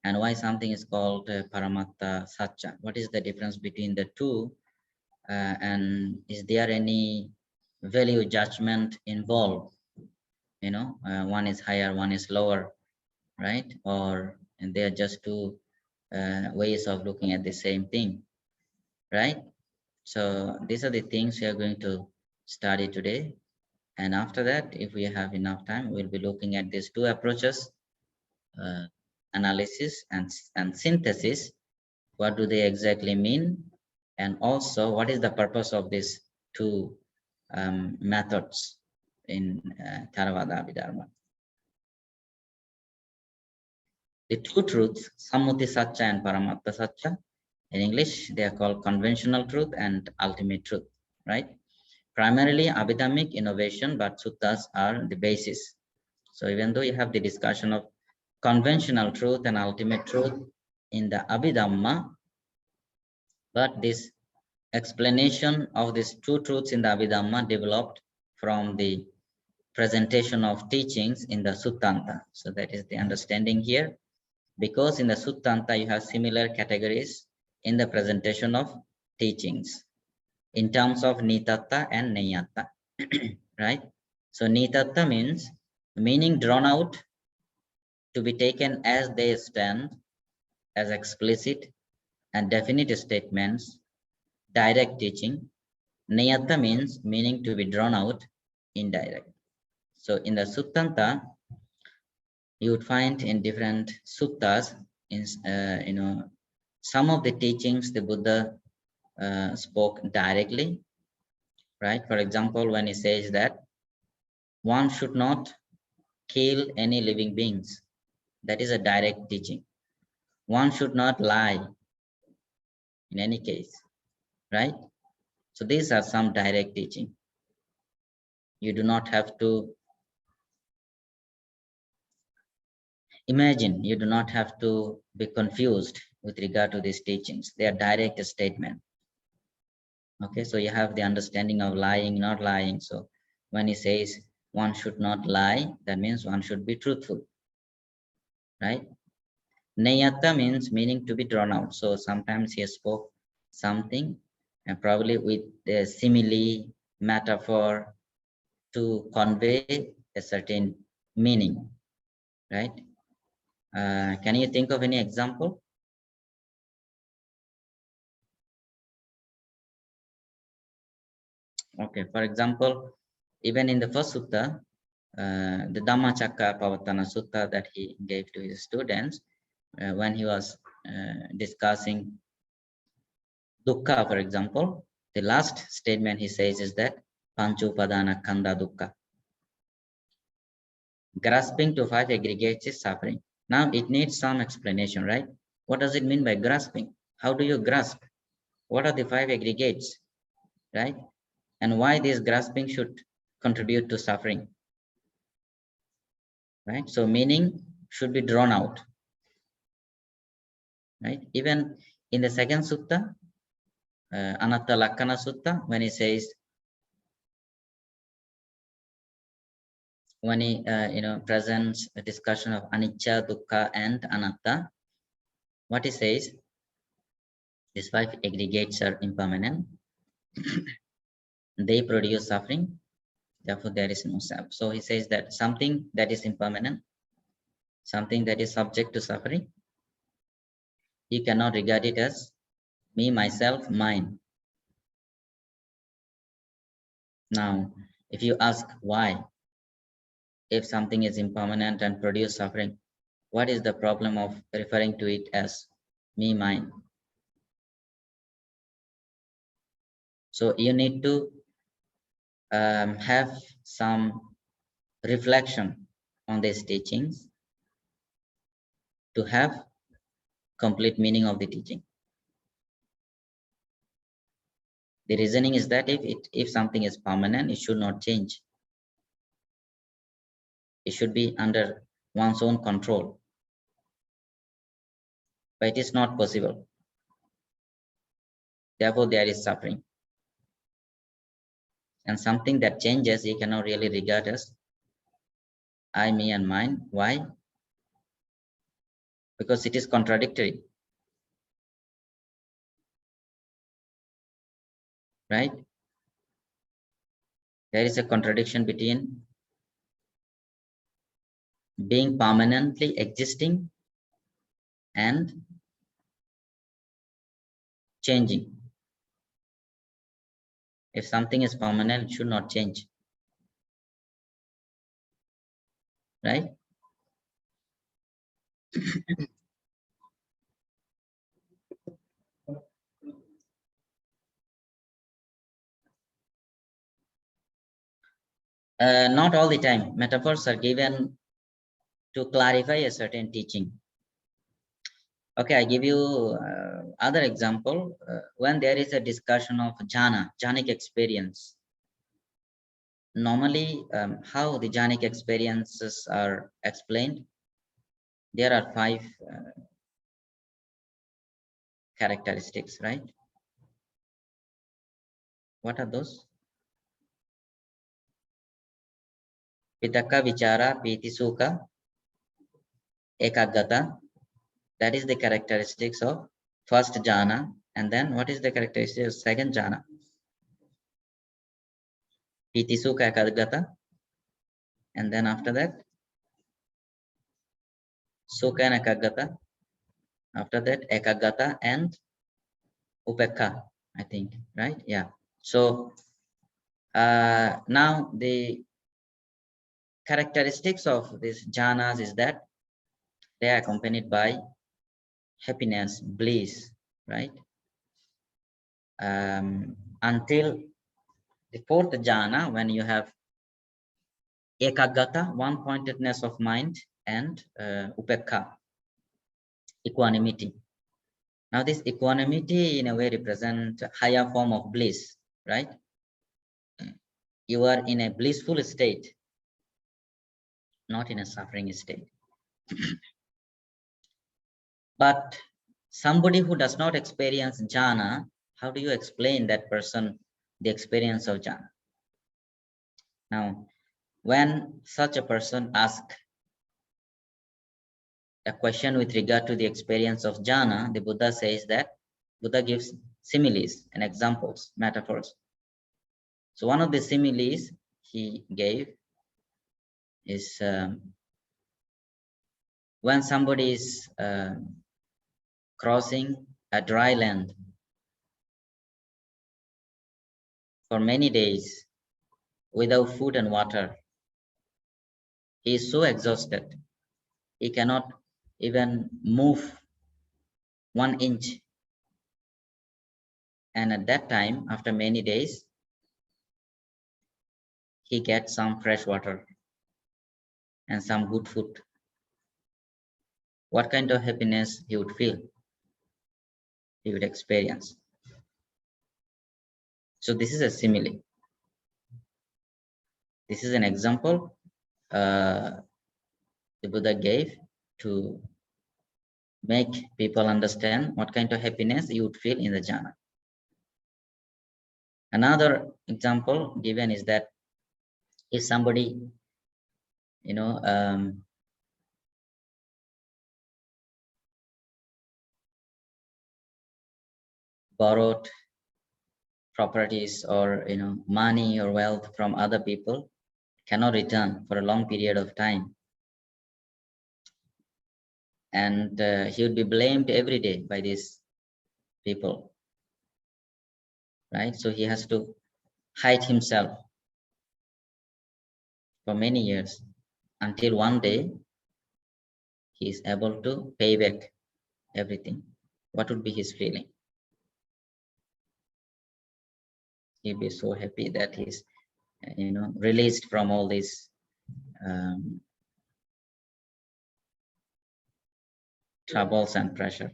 and why something is called Paramatta Satcha. What is the difference between the two, and is there any value judgment involved? You know, one is higher, one is lower, right? Or and they are just two ways of looking at the same thing, right? So these are the things we are going to study today. And after that, if we have enough time, we'll be looking at these two approaches, analysis and synthesis. What do they exactly mean? And also, what is the purpose of these two methods in Theravada Abhidhamma? The two truths, Sammuti Satcha and Paramatta Satcha, in English, they are called conventional truth and ultimate truth, right? Primarily Abhidhammic innovation, but suttas are the basis. So even though you have the discussion of conventional truth and ultimate truth in the Abhidhamma, but this explanation of these two truths in the Abhidhamma developed from the presentation of teachings in the Suttanta. So that is the understanding here. Because in the Suttanta, you have similar categories in the presentation of teachings in terms of Nitatta and Nayatta, right? So Nitatta means meaning drawn out to be taken as they stand as explicit and definite statements, direct teaching. Nayatta means meaning to be drawn out indirect. So in the Suttanta, you would find in different suttas, in some of the teachings the Buddha spoke directly, right? For example, when he says that one should not kill any living beings, that is a direct teaching. One should not lie in any case, right? So these are some direct teaching. You do not have to imagine, you do not have to be confused with regard to these teachings. They are direct statement. Okay, so you have the understanding of lying, not lying. So when he says one should not lie, that means one should be truthful, right? Nayatta means meaning to be drawn out. So sometimes he spoke something and probably with a simile, metaphor to convey a certain meaning, right? Can you think of any example? Okay, for example, even in the first sutta, the Dhammacakkappavattana sutta that he gave to his students, when he was discussing dukkha, for example, the last statement he says is that panchupadana kanda dukkha. Grasping to five aggregates is suffering. Now it needs some explanation, right? What does it mean by grasping? How do you grasp? What are the five aggregates, right? And why this grasping should contribute to suffering, right? So meaning should be drawn out, right? Even in the second sutta, Anatta Lakkana Sutta, when he says, when he presents a discussion of anicca, dukkha, and anatta, what he says, these five aggregates are impermanent. They produce suffering, therefore there is no self. So he says that something that is impermanent, something that is subject to suffering, you cannot regard it as me, myself, mine. Now, if you ask why, if something is impermanent and produce suffering, what is the problem of referring to it as me, mine? So you need to have some reflection on these teachings to have complete meaning of the teaching. The reasoning is that if something is permanent, it should not change. It should be under one's own control. But it is not possible. Therefore, there is suffering. And something that changes, you cannot really regard as I, me, and mine. Why? Because it is contradictory. Right? There is a contradiction between being permanently existing and changing. If something is permanent, it should not change. Right? Not all the time. Metaphors are given to clarify a certain teaching. Okay, I give you other example. When there is a discussion of jhanic experience, normally how the jhanic experiences are explained, there are five characteristics, right? What are those? Pitaka, Vichara, Piti, Sukha, Ekaggata. That is the characteristics of first jhana. And then what is the characteristic of second jhana? Piti, Sukha, Ekaggata. And then after that, Sukha and Ekaggata. After that, Ekaggata and Upekha, I think, right? Yeah. So now the characteristics of these jhanas is that they are accompanied by happiness, bliss, right? Until the fourth jhana, when you have ekaggata, one-pointedness of mind, and upekha, equanimity. Now this equanimity in a way represents a higher form of bliss, right? You are in a blissful state, not in a suffering state. But somebody who does not experience jhana, how do you explain that person the experience of jhana? Now, when such a person asks a question with regard to the experience of jhana, the Buddha says that Buddha gives similes and examples, metaphors. So one of the similes he gave is when somebody is crossing a dry land for many days without food and water. He is so exhausted, he cannot even move 1 inch. And at that time, after many days, he gets some fresh water and some good food. What kind of happiness he would feel, he would experience. So this is a simile. This is an example the Buddha gave to make people understand what kind of happiness you would feel in the jhana. Another example given is that if somebody, borrowed properties or money or wealth from other people, cannot return for a long period of time, and he would be blamed every day by these people, right? So he has to hide himself for many years until one day he is able to pay back everything. What would be his feeling? He'd be so happy that he's released from all these troubles and pressure.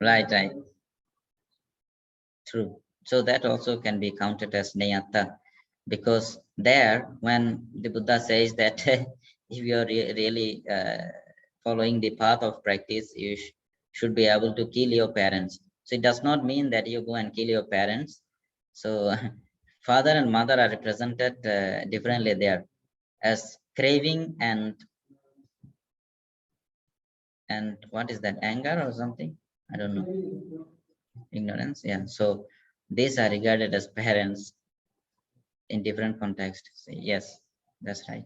Right. True. So that also can be counted as niyatta, because there, when the Buddha says that if you are really following the path of practice, you should be able to kill your parents. So it does not mean that you go and kill your parents. So father and mother are represented differently there as craving and what is that, anger or something? I don't know. Ignorance. Yeah. So these are regarded as parents in different contexts. So yes, that's right.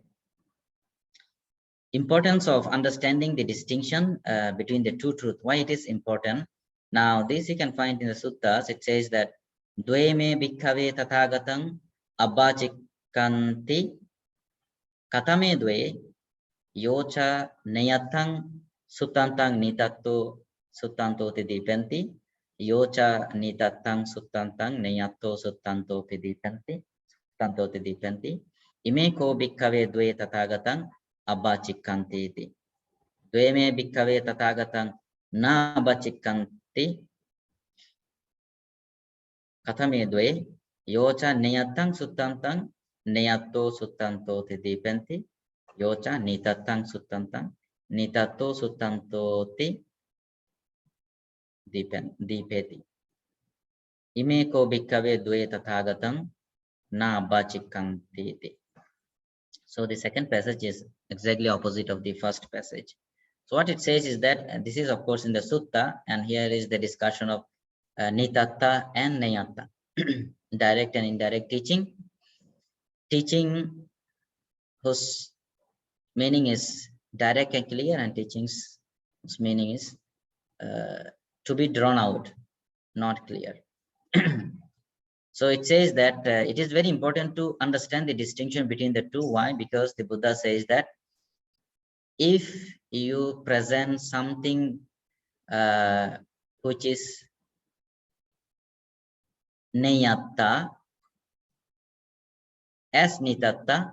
Importance of understanding the distinction between the two truths. Why it is important? Now, this you can find in the suttas. It says that Dve me bhikkhave tathagatang abbachikanti katame dve yocha nayatang sutantang nitatto suttanto dipanti yocha nitatang sutantang nayato suttanto dipanti suttanto dipanti ime ko bhikkhave dve tathagatang abbachikanti iti. Dve me bhikkhave tathagatang na abbachikanti katame dve yocha nayatang sutantang nayato suttanto dipanti yocha nitatang sutantang nitato suttanto dipeti. Ime ko bhikkhave dve tathagatang na abbachikanti iti. So the second passage is exactly opposite of the first passage. So what it says is that this is of course in the sutta, and here is the discussion of nitatta and nayatta, direct and indirect teaching. Teaching whose meaning is direct and clear, and teachings whose meaning is to be drawn out, not clear. So it says that it is very important to understand the distinction between the two. Why? Because the Buddha says that if you present something which is nayatta as nitatta,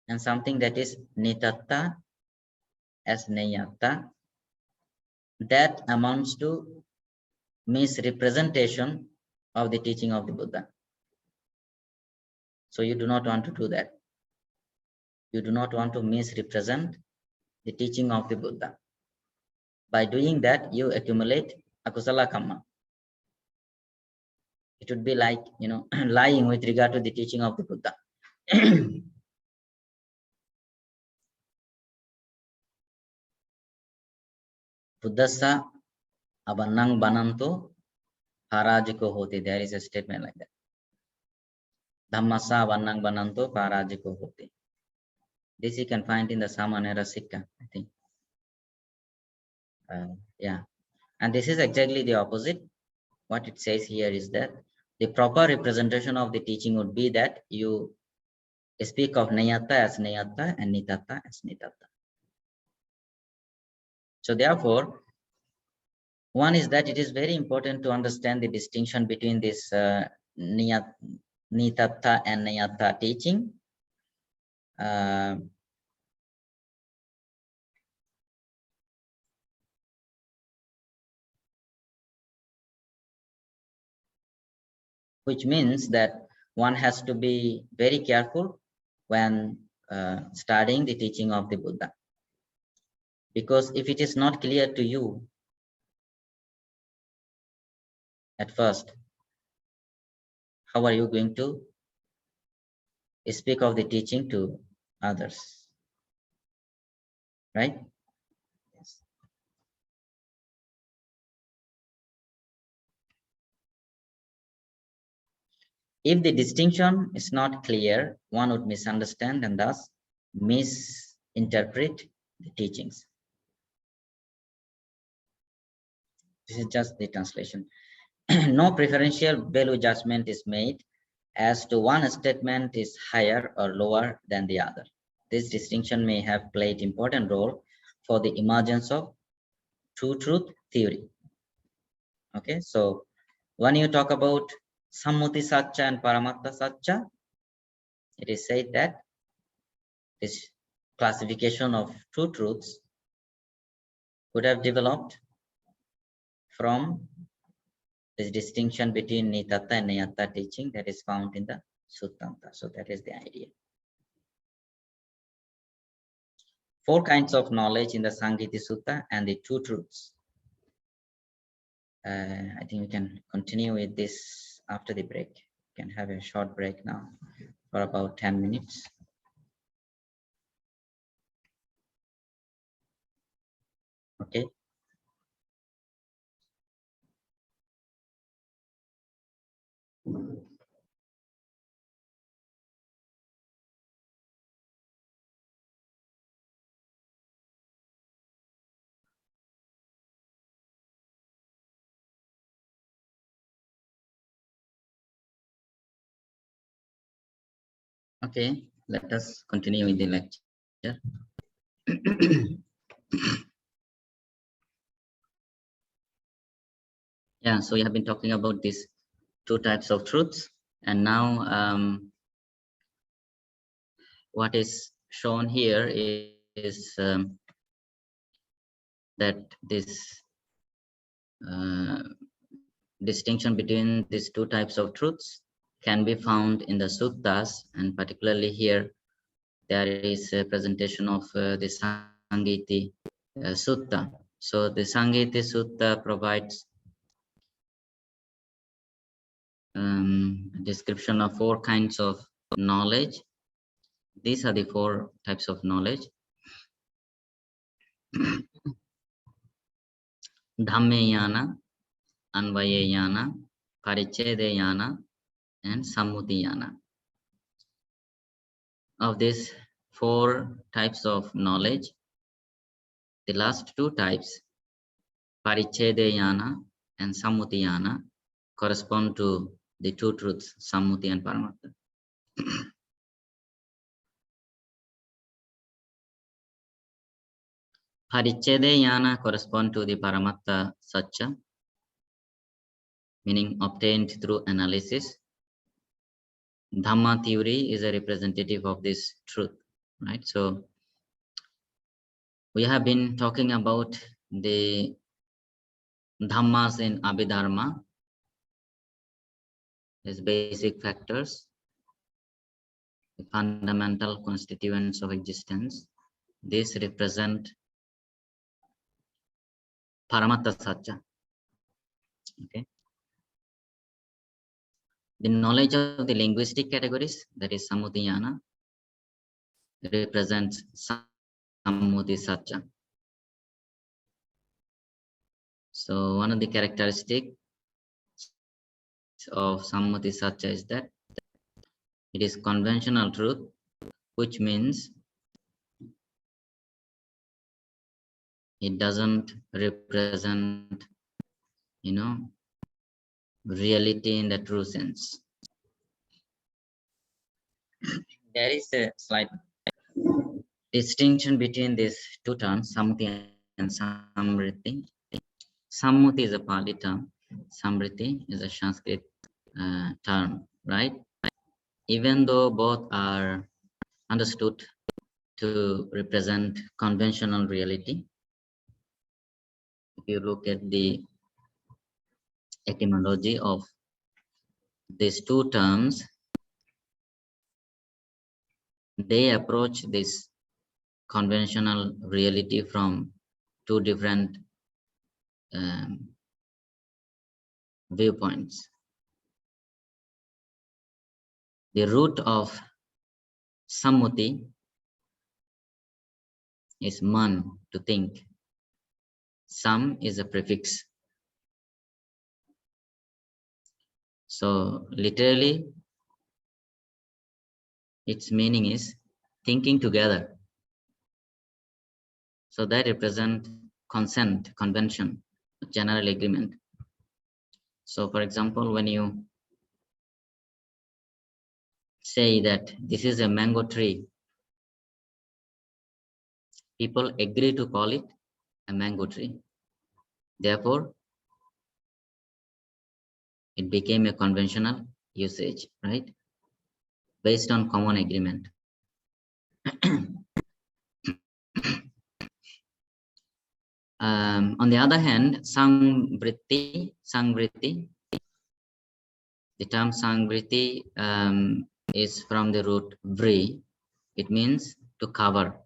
and something that is nitatta as nayatta, that amounts to misrepresentation of the teaching of the Buddha. So you do not want to do that. You do not want to misrepresent the teaching of the Buddha. By doing that, you accumulate akusala karma. It would be like, lying with regard to the teaching of the Buddha. Buddhasa abanang bananto parajiko hoti. There is a statement like that. Dhammasa abanang bananto parajiko hoti. This you can find in the Samanera Sikha, I think. Yeah, and this is exactly the opposite. What it says here is that the proper representation of the teaching would be that you speak of Nayatta as Nayatta and Nitatta as Nitatta. So therefore, one is that it is very important to understand the distinction between this Nitatta and Nayatta teaching. Which means that one has to be very careful when studying the teaching of the Buddha. Because if it is not clear to you at first, how are you going to speak of the teaching to others? Right? Yes. If the distinction is not clear, one would misunderstand and thus misinterpret the teachings. This is just the translation. No preferential value judgment is made as to one statement is higher or lower than the other. This distinction may have played important role for the emergence of true truth theory. Okay, so when you talk about Sammuti Satcha and Paramatta Satcha, it is said that this classification of true truths could have developed from this distinction between Nitatta and Nayatta teaching that is found in the Suttanta. So that is the idea. 4 kinds of knowledge in the Sangriti Sutta and the two truths. I think we can continue with this after the break. We can have a short break now for about 10 minutes. Okay. Okay, let us continue with the lecture. Yeah, so we have been talking about these 2 types of truths, and now what is shown here is that this distinction between these 2 types of truths can be found in the suttas, and particularly here there is a presentation of the Sangriti Sutta. So the Sangriti Sutta provides a description of 4 kinds of knowledge. These are the 4 types of knowledge. Dhammeyana, Anvayeyana, Parichedeyana, and Sammutiyana. Of these 4 types of knowledge, the last 2 types, Parichedeyana and Sammutiyana, correspond to the 2 truths, Sammuti and Paramatta. Parichedeyana correspond to the Paramatta Satcha, meaning obtained through analysis. Dharma theory is a representative of this truth, right? So we have been talking about the Dhammas in Abhidharma, as basic factors, the fundamental constituents of existence. These represent Paramatta Satcha. Okay. The knowledge of the linguistic categories, that is Sammutiyana, represents Sammuti Satcha. So one of the characteristics of Sammuti Satcha is that it is conventional truth, which means It doesn't represent, you know, reality in the true sense. There is a slight distinction between these two terms, Sammuti and Samriti. Sammuti is a Pali term, Samriti is a Sanskrit term, right? Even though both are understood to represent conventional reality, if you look at the etymology of these two terms, they approach this conventional reality from two different viewpoints. The root of sammuti is man, to think. Sam is a prefix. So literally, its meaning is thinking together. So that represents consent, convention, general agreement. So for example, when you say that this is a mango tree, people agree to call it a mango tree. Therefore, it became a conventional usage, right? Based on common agreement. On the other hand, Sangriti, the term Sangriti is from the root vri. It means to cover.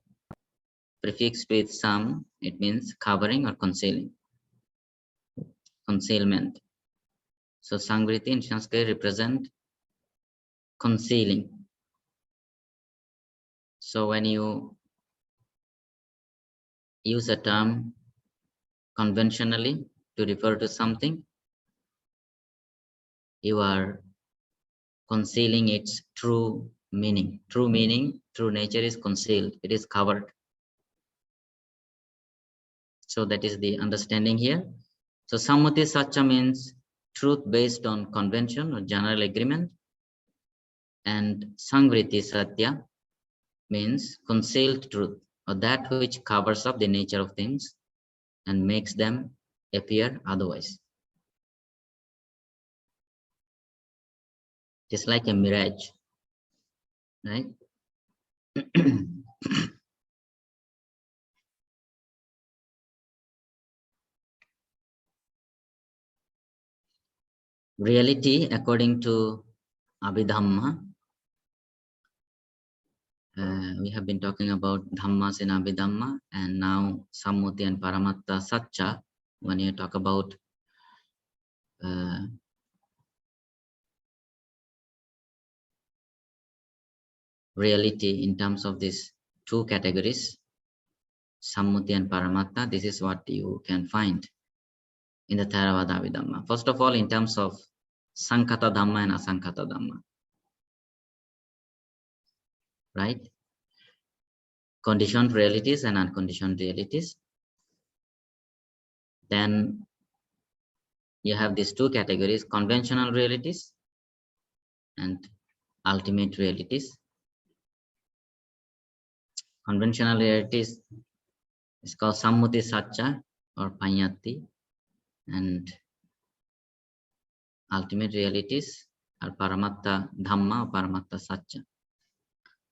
Prefixed with sam, it means covering or concealing, concealment. So Sangriti in Sanskrit represent concealing. So when you use a term conventionally to refer to something, you are concealing its true meaning. True meaning, true nature is concealed. It is covered. So that is the understanding here. So Sammati Satya means truth based on convention or general agreement. And Sangriti Satya means concealed truth, or that which covers up the nature of things and makes them appear otherwise. It's like a mirage, right? Reality, according to Abhidhamma, we have been talking about Dhammas in Abhidhamma, and now Sammuti and Paramatta Satya. When you talk about reality in terms of these two categories, Sammuti and Paramatta, this is what you can find in the Theravada Abhidhamma. First of all, in terms of Sankhata Dhamma and Asankhata Dhamma, right? Conditioned realities and unconditioned realities. Then you have these two categories, conventional realities and ultimate realities. Conventional realities is called Sammuti Satya or Panyati, and ultimate realities are Paramatta Dhamma or Paramatta Satya.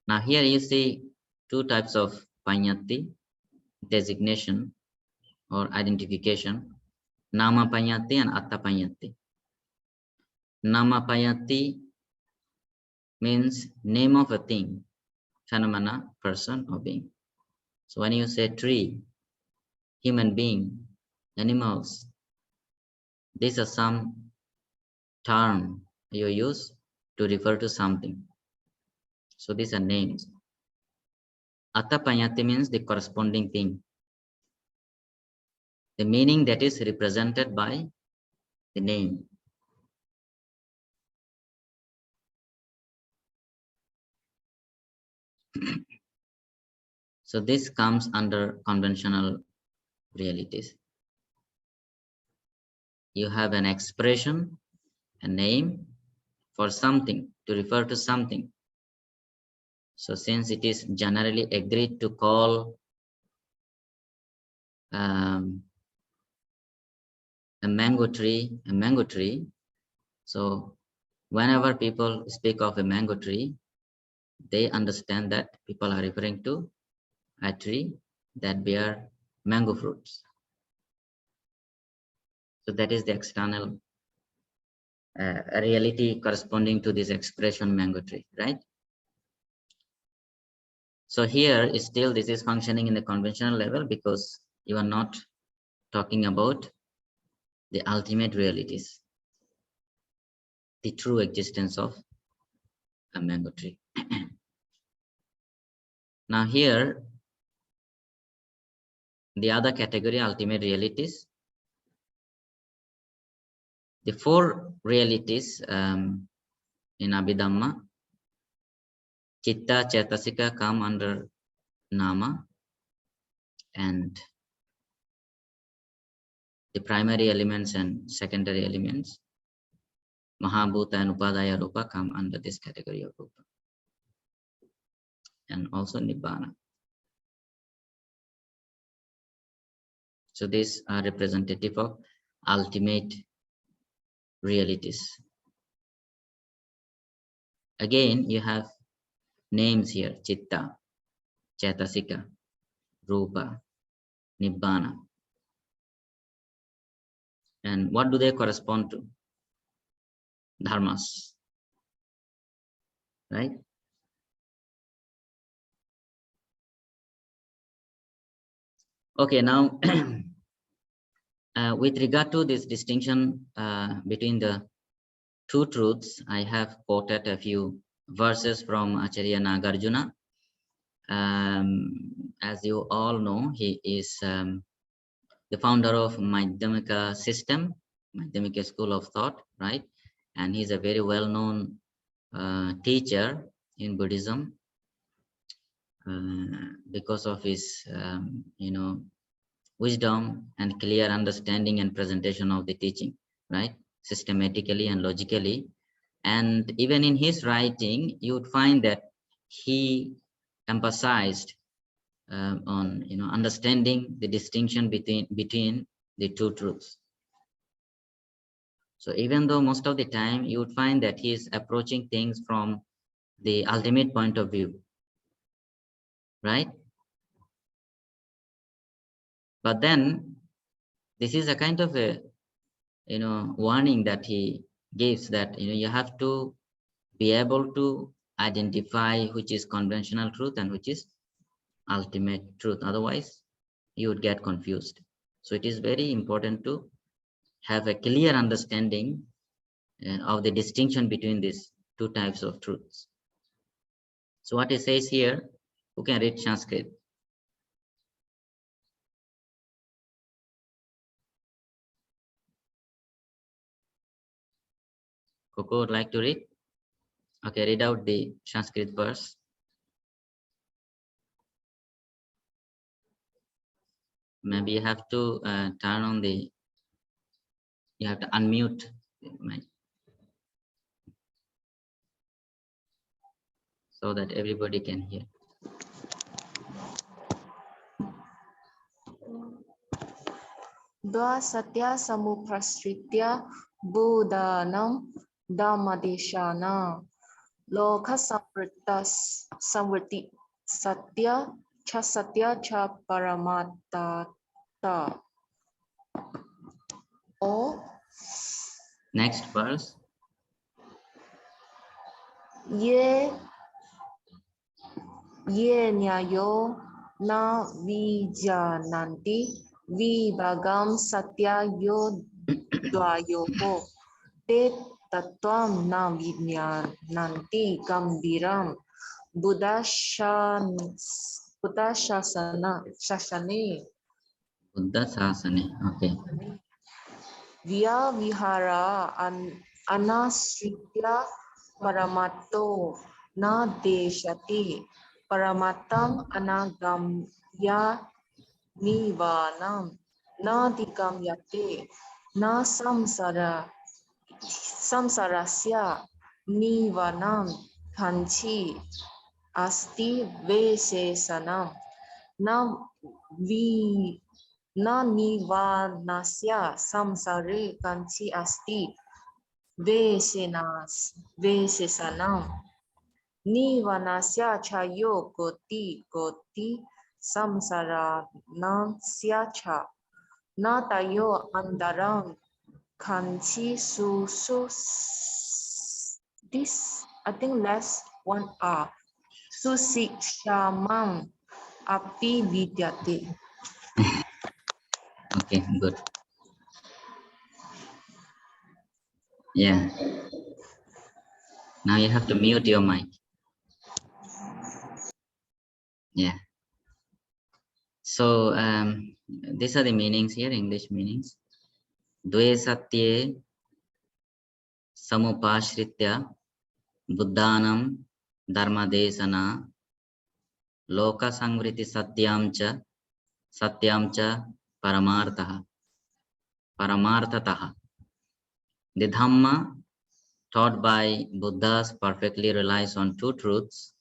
Now here you see two types of Panyati, designation or identification, Nama Panyati and Atta Panyati. Nama Panyati means name of a thing, phenomena, person or being. So when you say tree, human being, animals, these are some term you use to refer to something. So these are names. Atta Panyati means the corresponding thing, the meaning that is represented by the name. So this comes under conventional realities. You have an expression, a name for something, to refer to something. So since it is generally agreed to call a mango tree, so whenever people speak of a mango tree, they understand that people are referring to a tree that bear mango fruits. So that is the external reality corresponding to this expression mango tree, right? So here still this is functioning in the conventional level because you are not talking about the ultimate realities, the true existence of a mango tree. Now here, the other category, ultimate realities. The four realities in Abhidhamma, Chitta, Chaitasika come under Nama, and the primary elements and secondary elements, Mahabhuta and Upadaya Rupa, come under this category of Rupa, and also Nibbana. So these are representative of ultimate realities. Again, you have names here: Chitta, Chaitasika, Rupa, Nibbana. And what do they correspond to? Dharmas, right? Okay, now with regard to this distinction between the two truths, I have quoted a few verses from Acharya Nagarjuna. As you all know, he is the founder of Madhyamika system, Madhyamika school of thought, right? And he's a very well-known teacher in Buddhism because of his, wisdom and clear understanding and presentation of the teaching, right? Systematically and logically. And even in his writing, you would find that he emphasized on understanding the distinction between the two truths. So even though most of the time you would find that he is approaching things from the ultimate point of view, right? But then this is a kind of a warning that he gives, that you have to be able to identify which is conventional truth and which is ultimate truth. Otherwise you would get confused. So it is very important to have a clear understanding of the distinction between these two types of truths. So what it says here, who can read Sanskrit? Coco would like to read? Okay, read out the Sanskrit verse. Maybe you have to turn on the, you have to unmute the mic so that everybody can hear. Dwa satya samuprasritya buddhanam dhammadeshana lokha samvriti satya cha paramattata. Or Next verse. ye nyayo na vijananti vibhagam satya yo dvayoho te tattvam na vinyananti gambiram Buddha shasane Buddha Sasane. Okay. via vihara anasritya paramatto na deshati paramattam anagamya nivanam nadikam yate na samsarasya nivanam kanchi asti vesesanam na vi na nivanasya samsare kanchi asti vesesanam nivanasya chayo goti samsaranasya cha natayo andaram kanchi this I think less one R susikshamam api vidyate. Okay, good. Yeah. Now you have to mute your mic. Yeah. So these are the meanings here, English meanings. Dve satye samupashritya buddhanam dharma desana loka sangriti satyam cha paramartataha. The Dhamma taught by Buddhas perfectly relies on two truths,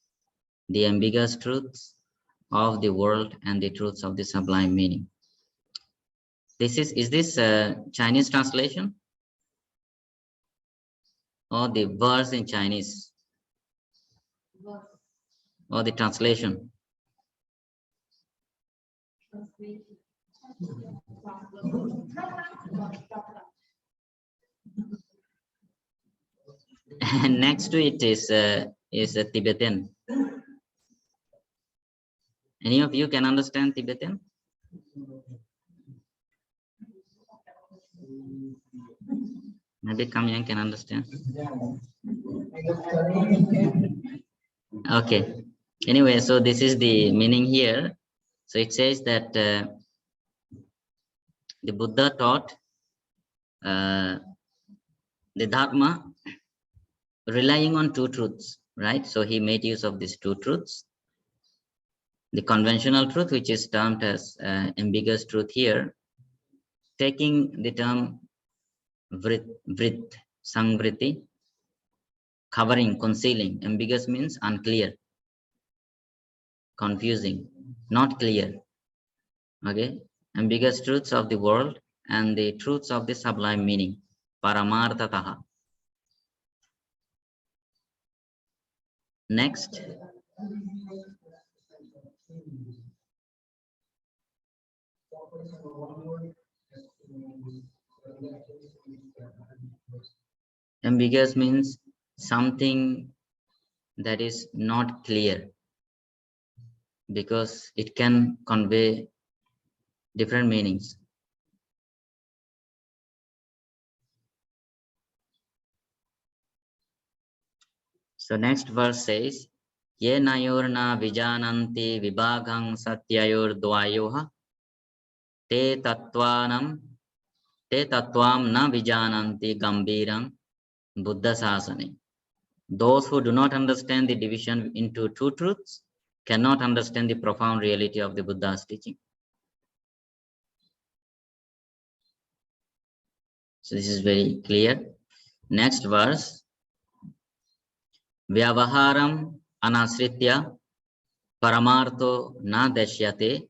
the ambiguous truths of the world and the truths of the sublime meaning. Is this a Chinese translation or the verse in Chinese or the translation? And next to it is a Tibetan. Any of you can understand Tibetan? Maybe Kamyan can understand. Okay. Anyway, so this is the meaning here. So it says that the Buddha taught the Dharma relying on two truths, right? So he made use of these two truths. The conventional truth, which is termed as ambiguous truth here, taking the term vrit, sangriti, covering, concealing. Ambiguous means unclear, confusing, not clear. Okay, ambiguous truths of the world and the truths of the sublime meaning, paramartataha. Next, ambiguous means something that is not clear, because it can convey different meanings. So next verse says, Ye nayorna vijananti vibhagang satyayor dvayoha te tattvam na vijananti gambirang buddha sasane. Those who do not understand the division into two truths cannot understand the profound reality of the Buddha's teaching. So this is very clear. Next verse, Vyavaharam anasritya paramartho na dashyate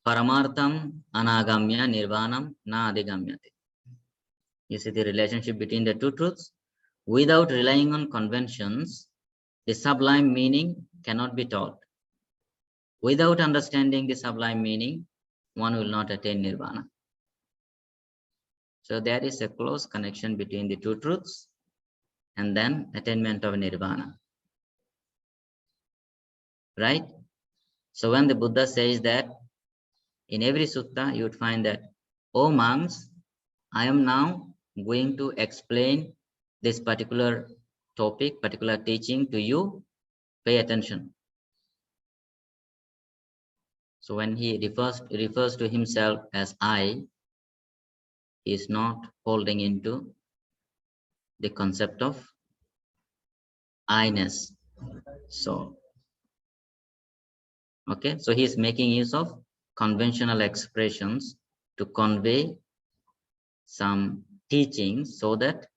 paramartham anagamya nirvanam na adigamyate. You see the relationship between the two truths. Without relying on conventions, the sublime meaning cannot be taught. Without understanding the sublime meaning, one will not attain nirvana. So there is a close connection between the two truths and then attainment of nirvana. Right? So when the Buddha says that, in every sutta you would find that, O monks, I am now going to explain this particular topic, particular teaching to you, pay attention. So when he refers to himself as I, he is not holding into the concept of I-ness. So, okay, so he is making use of conventional expressions to convey some teachings, so that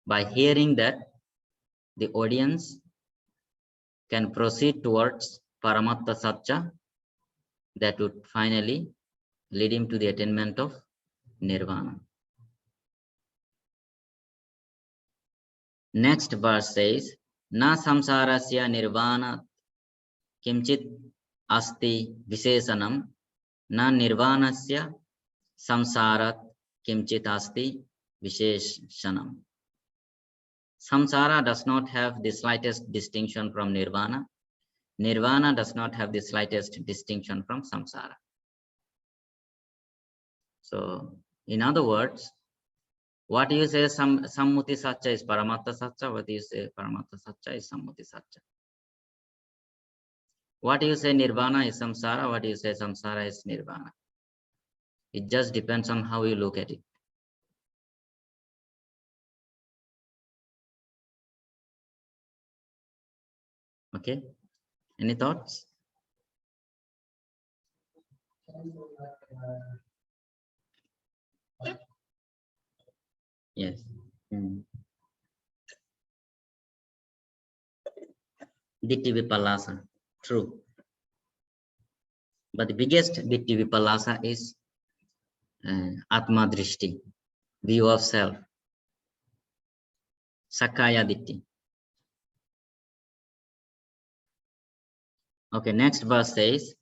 by hearing that, the audience can proceed towards Paramatta Satya that would finally lead him to the attainment of Nirvana. Next verse says, Na samsarasya nirvana kimchit asti visesanam, na nirvanasya samsarat kimchit asti visheshanam. Samsara does not have the slightest distinction from nirvana. Nirvana does not have the slightest distinction from samsara. So, in other words, what you say Sammuti Satya is Paramatta Satya, what you say Paramatta Satya is Sammuti Satya. What you say Nirvana is samsara, what you say samsara is nirvana. It just depends on how you look at it. Okay, any thoughts? Yes. Ditti Vipallasa, true. But the biggest Ditti Vipallasa is Atma Drishti, view of self. Sakaya Ditti. Okay, next verse says,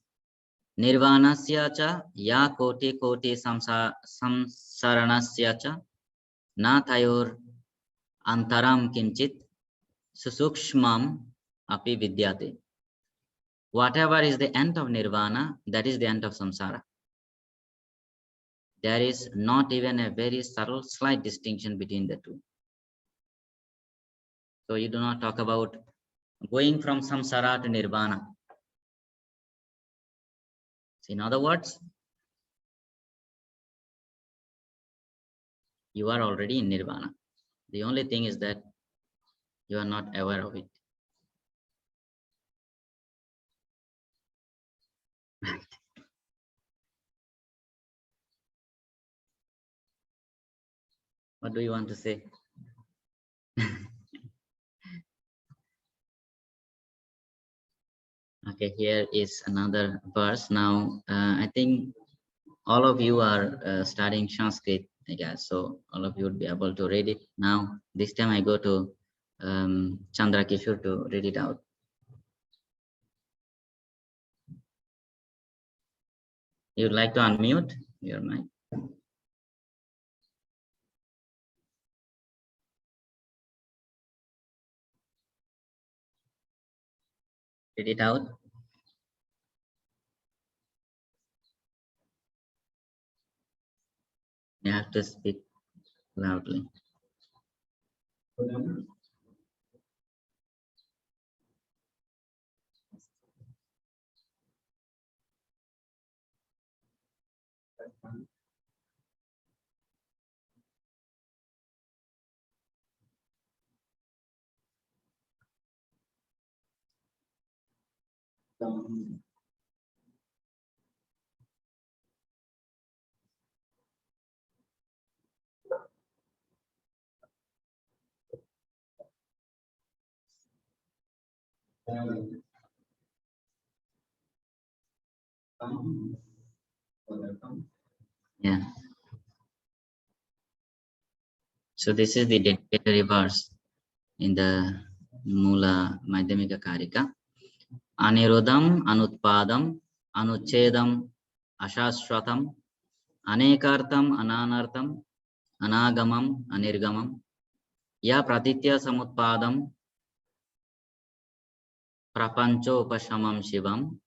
Nirvanasya cha ya koti koti samsaranasya cha na tayor antaram kinchit susukshmam api vidyate. Whatever is the end of nirvana, that is the end of samsara. There is not even a very subtle, slight distinction between the two. So you do not talk about going from samsara to nirvana. So in other words, you are already in nirvana. The only thing is that you are not aware of it. What do you want to say? Okay, here is another verse. Now, I think all of you are studying Sanskrit, I guess. So all of you would be able to read it. Now, this time I go to Chandra Kishore to read it out. You'd like to unmute your mic? Read it out. You have to speak loudly. Yeah. So this is the dedicatory verse in the Mula Madhyamika Karika. Anirudam anutpadam anuchedam ashashwatam anekartam ananartam anagamam anirgamam ya pratitya samutpadam prapancho upashamam shivam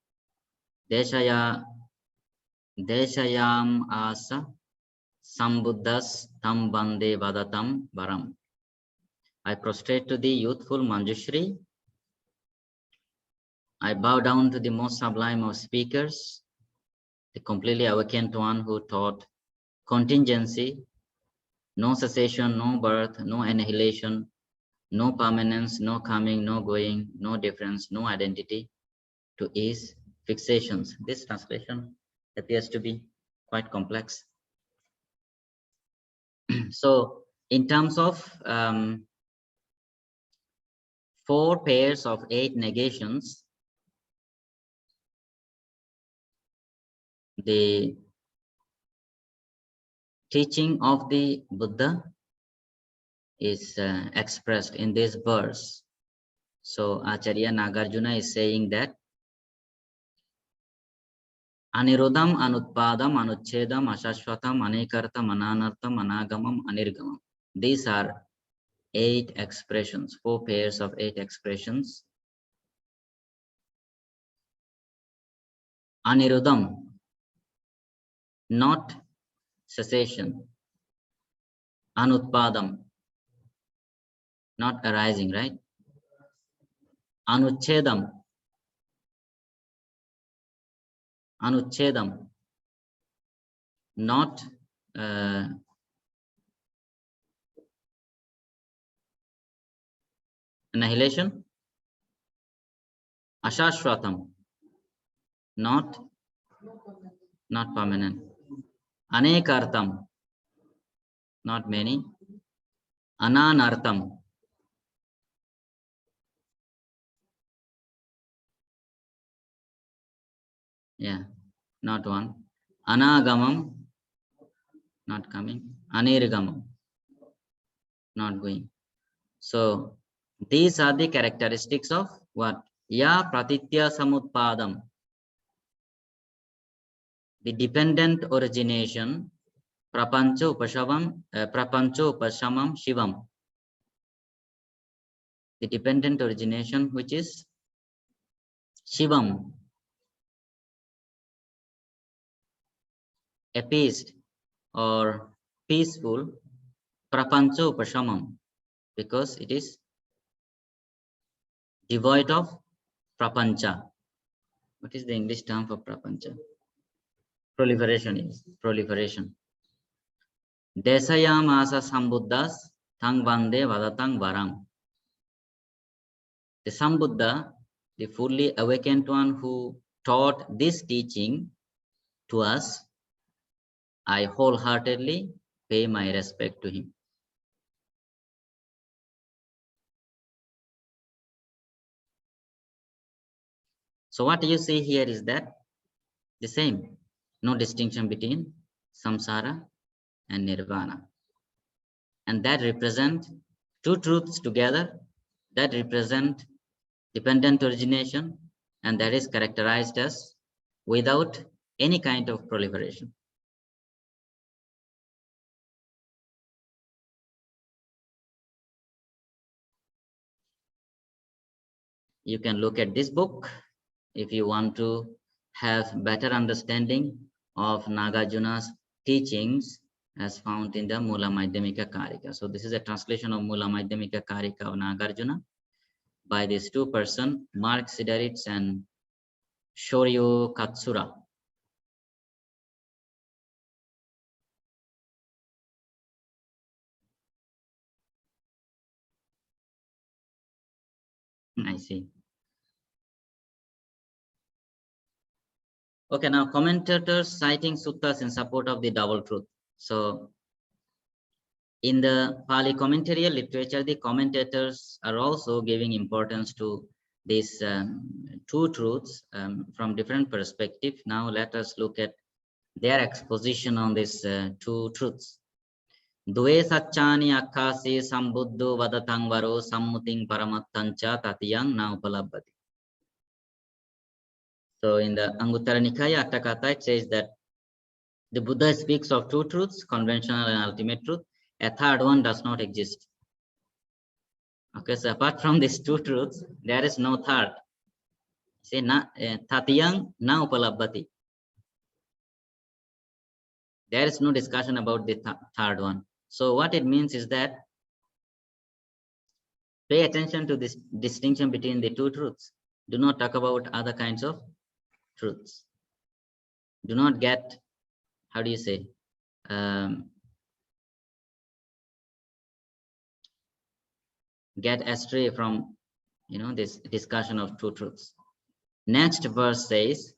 deshayam asa sambuddhas tam bande vadatam varam. I prostrate to the youthful Manjushri. I bow down to the most sublime of speakers, the completely awakened one who taught contingency, no cessation, no birth, no annihilation, no permanence, no coming, no going, no difference, no identity to ease fixations. This translation appears to be quite complex. So in terms of 4 pairs of 8 negations, the teaching of the Buddha is expressed in this verse. So Acharya Nagarjuna is saying that Anirudham, Anutpadam, Anuchedam, Ashashvatam, Anekartam, Ananartam, Anagamam, Anirgamam. These are 8 expressions, 4 pairs of 8 expressions. Anirudham, not cessation. Anutpadam, not arising, right? Anuchedam, Anuchedam, not annihilation. Ashashvatam, not permanent. Anekartam, not many. Ananartam, yeah, not one. Anagamam, not coming. Anirgamam, not going. So these are the characteristics of what? Ya pratitya samutpadam, the dependent origination, prapancho upashamam shivam, the dependent origination which is shivam, appeased or peaceful, prapancho upashamam, because it is devoid of prapancha. What is the English term for prapancha? Proliferation is proliferation. Desayamasa sambuddhas tang vande vadatang varam. The Sambuddha, the fully awakened one who taught this teaching to us, I wholeheartedly pay my respect to him. So what you see here is that the same, no distinction between samsara and nirvana. And that represent 2 truths together, that represent dependent origination, and that is characterized as without any kind of proliferation. You can look at this book if you want to have better understanding of Nagarjuna's teachings as found in the Mula Madhyamika Karika. So this is a translation of Mula Madhyamika Karika of Nagarjuna by these 2 persons, Mark Sideritz and Shoryo Katsura. I see. Okay, now commentators citing suttas in support of the double truth. So in the Pali commentarial literature, the commentators are also giving importance to these 2 truths from different perspectives. Now let us look at their exposition on these 2 truths. Dve sacchani akkhasi sambuddho vadatang varo sammuting paramattancha tatiyang na upalabhati. So in the Anguttara Nikaya Atthakatha, it says that the Buddha speaks of 2 truths, conventional and ultimate truth. A third one does not exist. Okay, so apart from these 2 truths, there is no third. Say tatiyang na upalabhati. There is no discussion about the third one. So what it means is that pay attention to this distinction between the 2 truths. Do not talk about other kinds of truths. Do not get, how do you say, get astray from this discussion of 2 truths. Next verse says,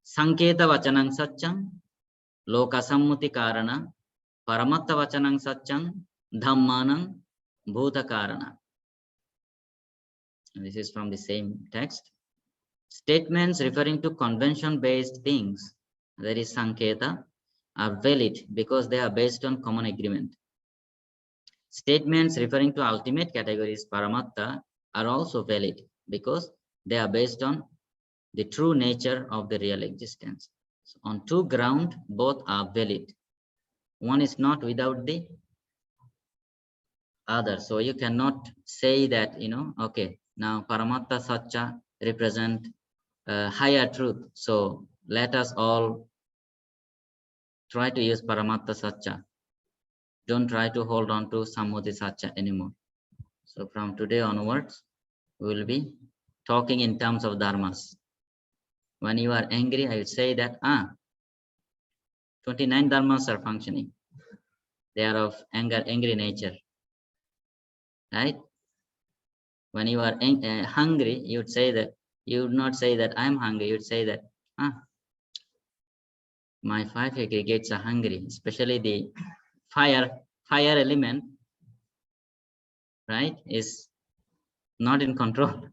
Sanketa vachanang satyam, loka sammuti karana, paramatta vachanang satyam, dhammanang bhuta karana. And this is from the same text. Statements referring to convention-based things, that is Sanketa, are valid because they are based on common agreement. Statements referring to ultimate categories, Paramatta, are also valid because they are based on the true nature of the real existence. So on two grounds, both are valid. One is not without the other. So you cannot say that, okay, now Paramatta Satcha represent higher truth. So let us all try to use Paramatta Satcha. Don't try to hold on to Sammati Satcha anymore. So from today onwards, we will be talking in terms of dharmas. When you are angry, I would say that 29 dharmas are functioning. They are of angry nature, right? When you are hungry, you would say that, you would not say that I'm hungry. You would say that my 5 aggregates are hungry, especially the fire element, right, is not in control.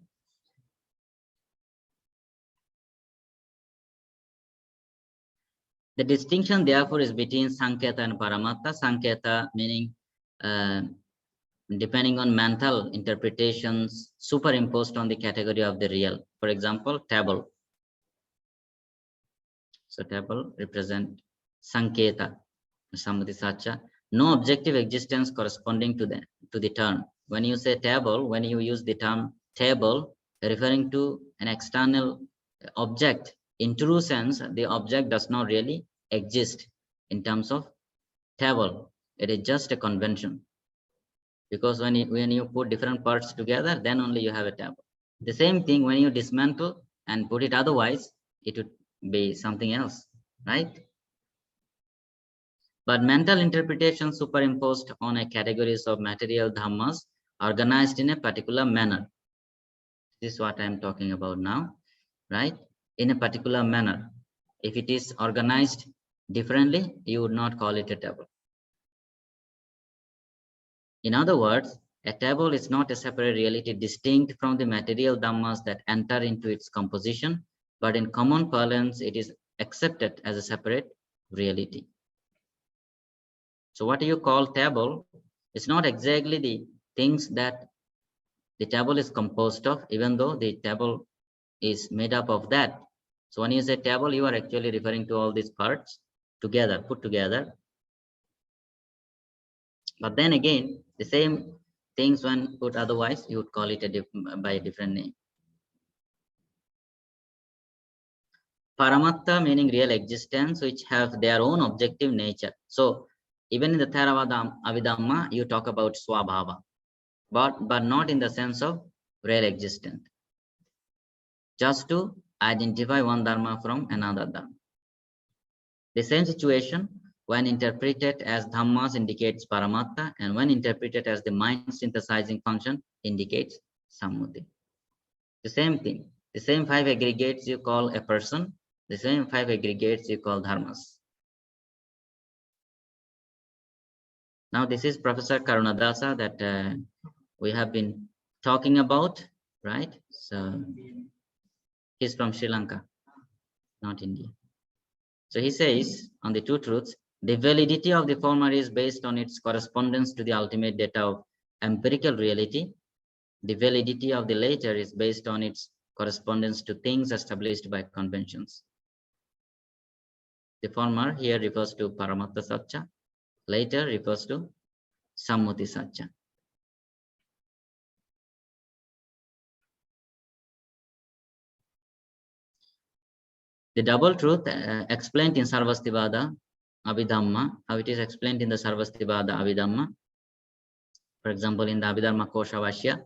The distinction, therefore, is between Sanketa and Paramatta. Sanketa meaning depending on mental interpretations superimposed on the category of the real. For example, table. So table represent Sanketa, Sammati Satcha. No objective existence corresponding to the term. When you say table, when you use the term table, referring to an external object, in true sense, the object does not really exist in terms of table. It is just a convention. Because when you put different parts together, then only you have a table. The same thing when you dismantle and put it otherwise, it would be something else, right? But mental interpretation superimposed on a categories of material dhammas organized in a particular manner. This is what I am talking about now, right? In a particular manner. If it is organized differently, you would not call it a table. In other words, a table is not a separate reality distinct from the material dhammas that enter into its composition, but in common parlance, it is accepted as a separate reality. So what you call table is not exactly the things that the table is composed of, even though the table is made up of that. So when you say table, you are actually referring to all these parts together, put together. But then again, the same things when put otherwise, you would call it by a different name. Paramatta meaning real existence, which have their own objective nature. So even in the Theravada Abhidhamma, you talk about Swabhava, but not in the sense of real existence. Just to identify one dharma from another dharma. The same situation when interpreted as dhammas indicates Paramatta, and when interpreted as the mind synthesizing function indicates Sammuti. The same thing. The same 5 aggregates you call a person, the same 5 aggregates you call dharmas. Now this is Professor Karunadasa that we have been talking about, right? So he's from Sri Lanka, not India. So he says on the two truths, the validity of the former is based on its correspondence to the ultimate data of empirical reality. The validity of the latter is based on its correspondence to things established by conventions. The former here refers to Paramatta Satcha, later refers to Sammati Satcha. The double truth explained in Sarvastivada Abhidhamma, how it is explained in the Sarvastivada Abhidhamma. For example, in the Abhidharma Kosha Vashya,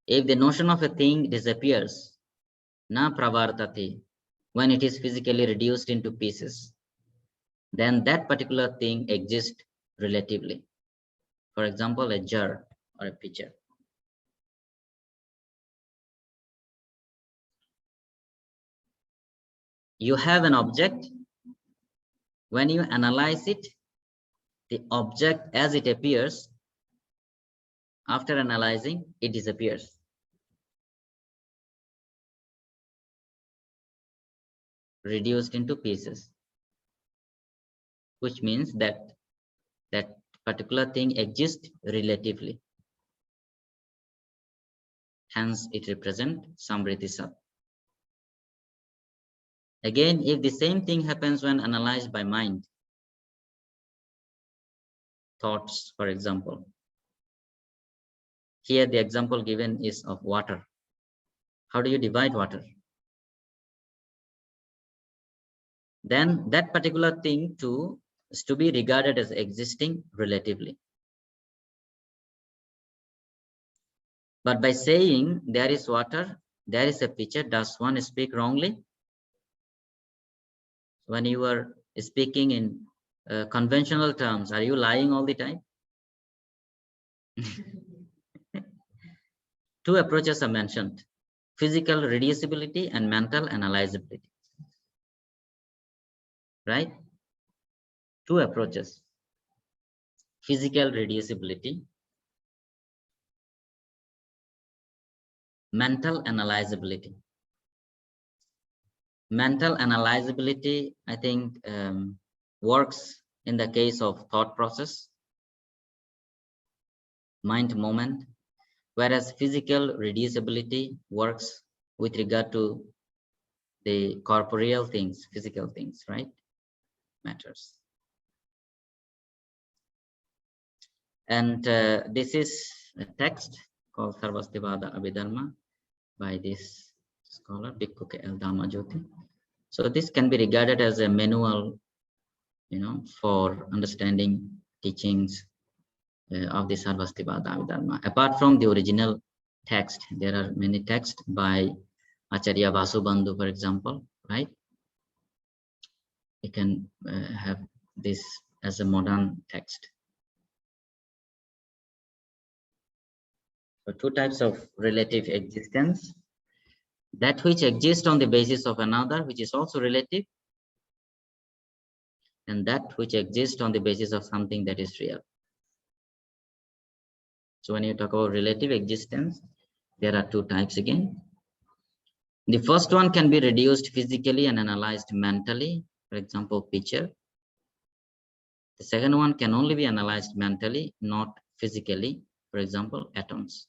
if the notion of a thing disappears, na pravartati, when it is physically reduced into pieces, then that particular thing exists relatively. For example, a jar or a pitcher. You have an object. When you analyze it, the object as it appears, after analyzing, it disappears. Reduced into pieces, which means that that particular thing exists relatively. Hence, it represents Samriti Sat. Again, if the same thing happens when analyzed by mind, thoughts, for example. Here, the example given is of water. How do you divide water? Then that particular thing too is to be regarded as existing relatively. But by saying there is water, there is a picture, does one speak wrongly? When you are speaking in conventional terms, are you lying all the time? Two approaches are mentioned: physical reducibility and mental analyzability. Right? Two approaches: physical reducibility, mental analyzability. Mental analyzability, I think, works in the case of thought process, mind moment, whereas physical reducibility works with regard to the corporeal things, physical things, right? Matters. And this is a text called Theravada Abhidhamma by this scholar, Bhikkhu K.L. Dhamma-jyoti. So this can be regarded as a manual, for understanding teachings of the Sarvastivada Abhidhamma. Apart from the original text, there are many texts by Acharya Vasubandhu, for example, right? You can have this as a modern text. So two types of relative existence: that which exists on the basis of another, which is also relative, and that which exists on the basis of something that is real. So when you talk about relative existence, there are two types again. The first one can be reduced physically and analyzed mentally, for example, picture. The second one can only be analyzed mentally, not physically, for example, atoms.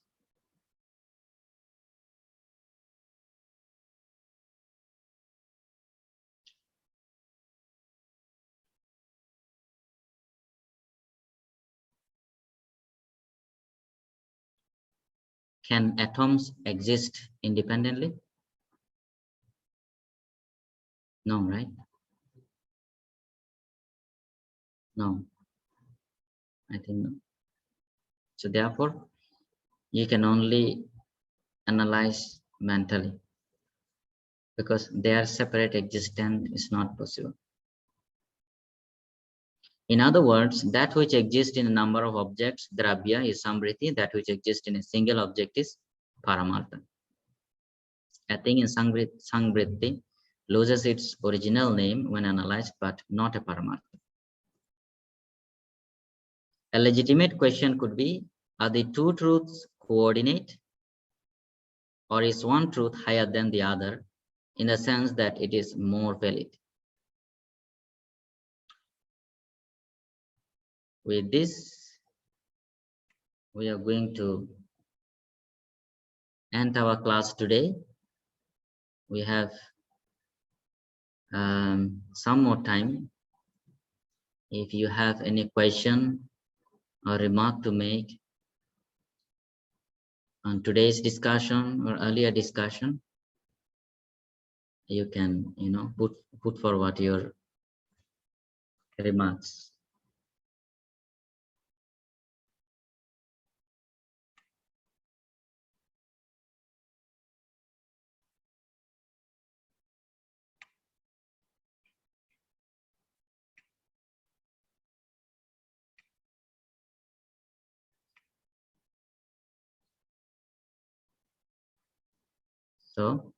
Can atoms exist independently? No, right? No, I think no. So therefore, you can only analyze mentally, because their separate existence is not possible. In other words, that which exists in a number of objects, dravya, is samriti. That which exists in a single object is paramartha. A thing in sangriti loses its original name when analyzed, but not a paramartha. A legitimate question could be, are the two truths coordinate, or is one truth higher than the other in the sense that it is more valid? With this, we are going to end our class today. We have some more time. If you have any question or remark to make on today's discussion or earlier discussion, you can, put forward your remarks. So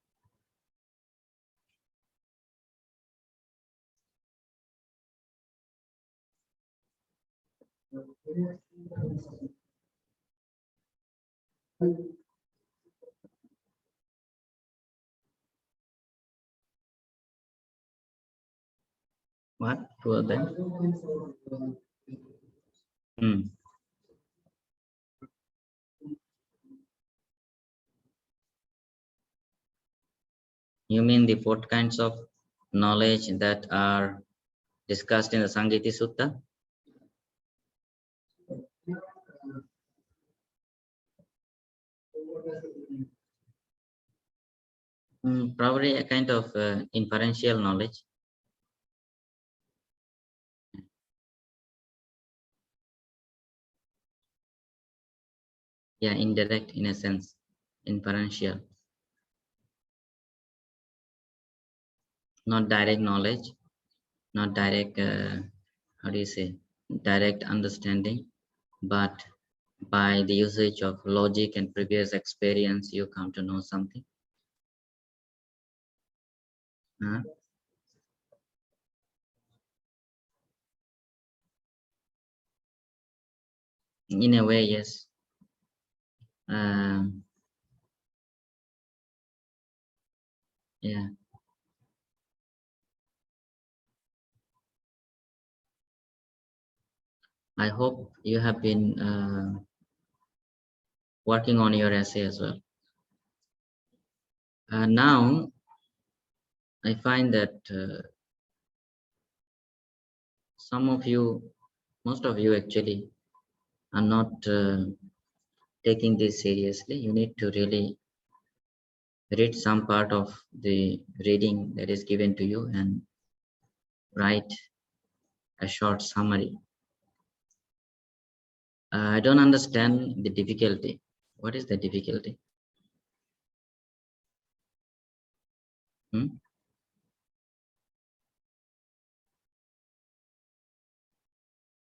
What? Two of them? Hmm. You mean the 4 kinds of knowledge that are discussed in the Sangriti Sutta? Probably a kind of inferential knowledge. Yeah, indirect in a sense, inferential. Not direct knowledge, not direct, how do you say, direct understanding, but by the usage of logic and previous experience, you come to know something. Huh? In a way, yes. Yeah. I hope you have been working on your essay as well. Now, I find that some of you, most of you actually, are not taking this seriously. You need to really read some part of the reading that is given to you and write a short summary. I don't understand the difficulty. What is the difficulty?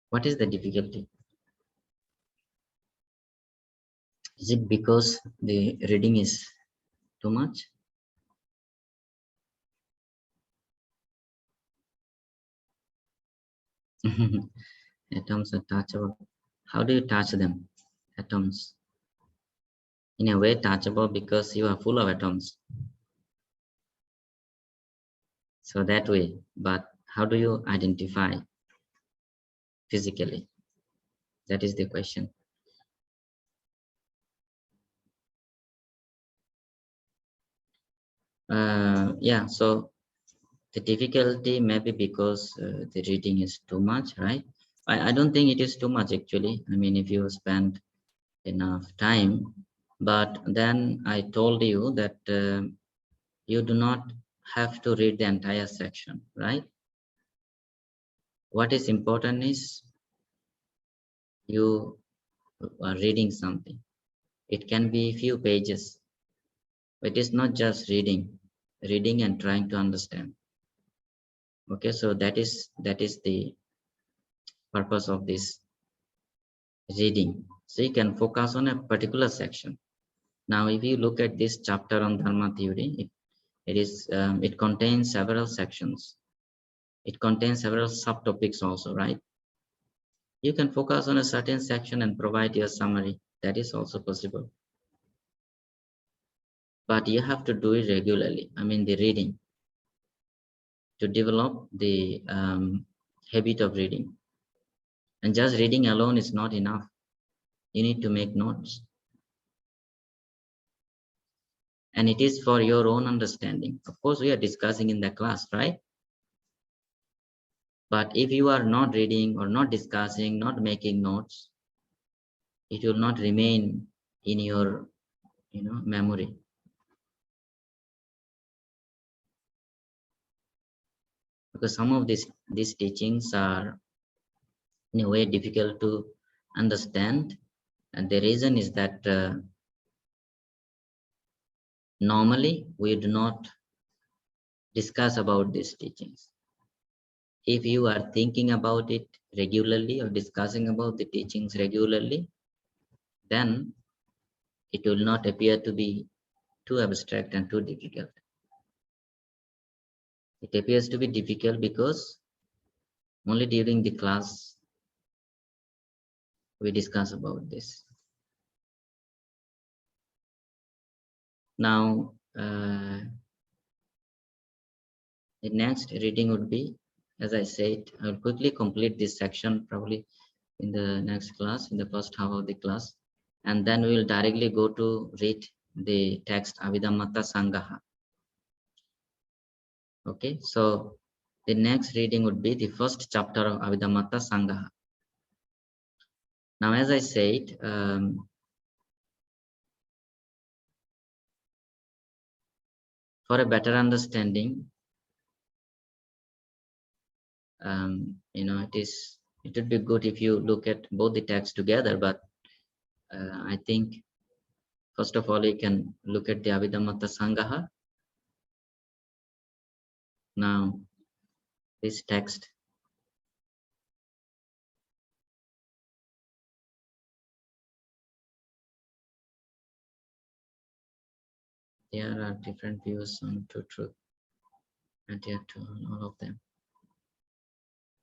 What is the difficulty? Is it because the reading is too much? Atoms are touchable. How do you touch them? Atoms. In a way, touchable because you are full of atoms. So that way, but how do you identify physically? That is the question. Yeah, so the difficulty may be because the reading is too much, right? I don't think it is too much actually. I mean, if you spend enough time, but then I told you that you do not have to read the entire section, right? What is important is you are reading something. It can be few pages. It is not just reading and trying to understand. Okay, so that is the purpose of this reading. So you can focus on a particular section. Now, if you look at this chapter on Dharma Theory, it contains several sections. It contains several subtopics also, right? You can focus on a certain section and provide your summary. That is also possible. But you have to do it regularly. I mean, the reading, to develop the habit of reading. And just reading alone is not enough. You need to make notes. And it is for your own understanding. Of course, we are discussing in the class, right? But if you are not reading or not discussing, not making notes, it will not remain in your memory. Because some of these teachings are in a way difficult to understand, and the reason is that normally we do not discuss about these teachings. If you are thinking about it regularly or discussing about the teachings regularly, then it will not appear to be too abstract and too difficult. It appears to be difficult because only during the class we discuss about this. Now, the next reading would be, as I said, I will quickly complete this section probably in the next class, in the first half of the class, and then we will directly go to read the text Abhidhamma Sangaha. Okay, so the next reading would be the first chapter of Abhidhamma Sangaha. Now, as I said, for a better understanding, it would be good if you look at both the texts together, but I think first of all you can look at the Abhidhamma Sangaha. Now, this text, there are different views on true truth, adhere to all of them.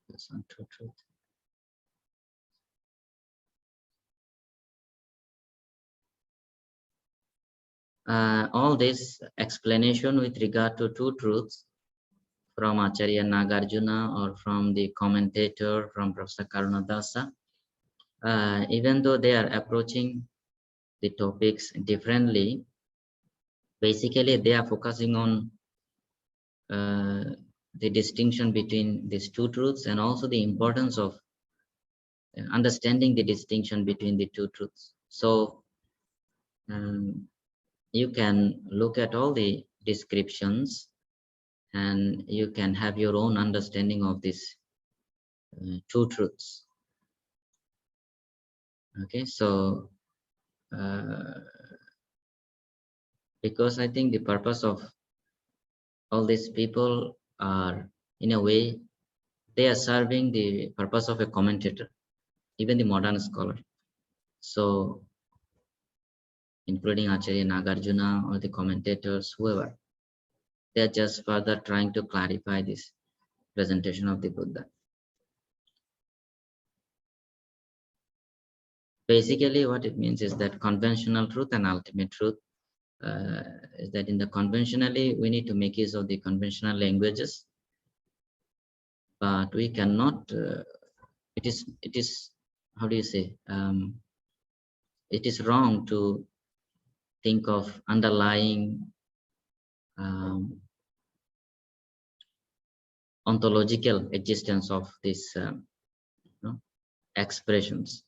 Views on true truth. All this explanation with regard to two truths from Acharya Nagarjuna or from the commentator from Professor Karunadasa, even though they are approaching the topics differently, basically they are focusing on the distinction between these two truths and also the importance of understanding the distinction between the two truths. So you can look at all the descriptions and you can have your own understanding of these two truths. Okay, so because I think the purpose of all these people are, in a way, they are serving the purpose of a commentator, even the modern scholar. So, including Acharya Nagarjuna or the commentators, whoever, they are just further trying to clarify this presentation of the Buddha. Basically, what it means is that conventional truth and ultimate truth is that in the conventionally, we need to make use of the conventional languages, but we cannot, it is, how do you say, it is wrong to think of underlying ontological existence of these expressions.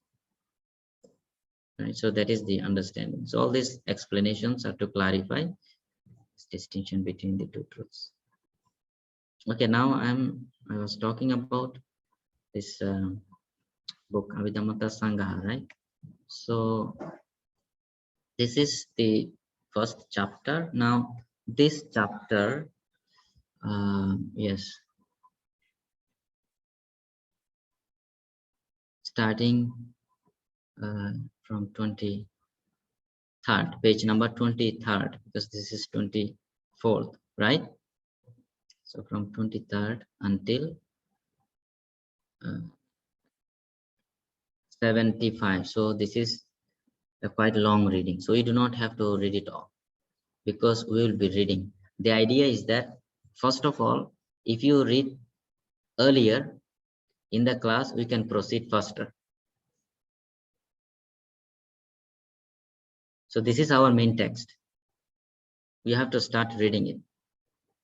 Right? So that is the understanding. So all these explanations are to clarify this distinction between the two truths. Okay, now I was talking about this book Abhidhamma Sangaha, right? So this is the first chapter. Now this chapter, yes, starting from 23rd, page number 23rd, because this is 24th, right? So from 23rd until 75. So this is a quite long reading. So you do not have to read it all because we will be reading. The idea is that, first of all, if you read earlier in the class, we can proceed faster. So this is our main text. We have to start reading it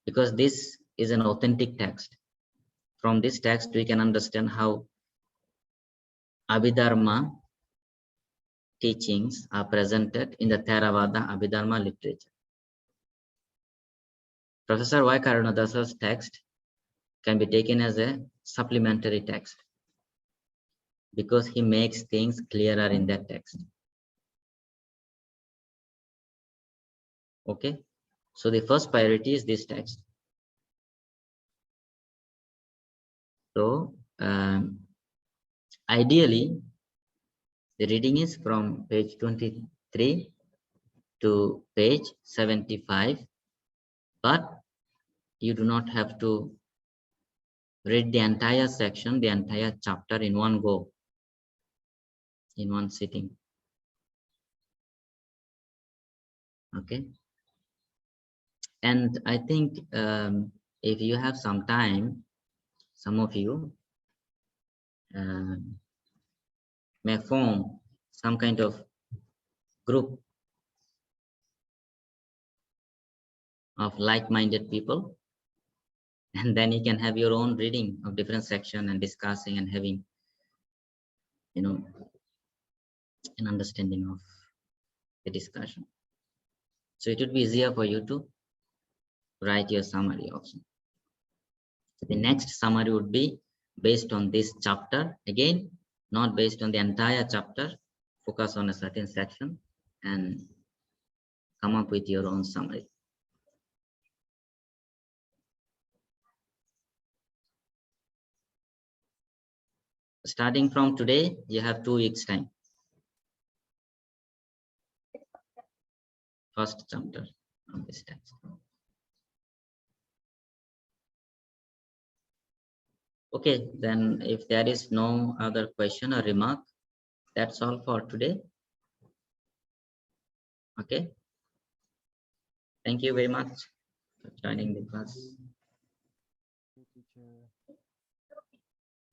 because this is an authentic text. From this text, we can understand how Abhidharma teachings are presented in the Theravada Abhidhamma literature. Professor Y. Karunadasa's text can be taken as a supplementary text because he makes things clearer in that text. Okay, so the first priority is this text. So ideally, the reading is from page 23 to page 75, but you do not have to read the entire section, the entire chapter in one go. in one sitting. Okay. And I think if you have some time, some of you may form some kind of group of like-minded people, and then you can have your own reading of different section and discussing and having, you know, an understanding of the discussion. So it would be easier for you to write your summary also. So the next summary would be based on this chapter, again, not based on the entire chapter, focus on a certain section and come up with your own summary. Starting from today, you have 2 weeks time. First chapter of this text. Okay, then if there is no other question or remark, that's all for today. Okay. Thank you very much for joining the class. Teacher.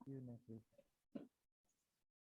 See you next week.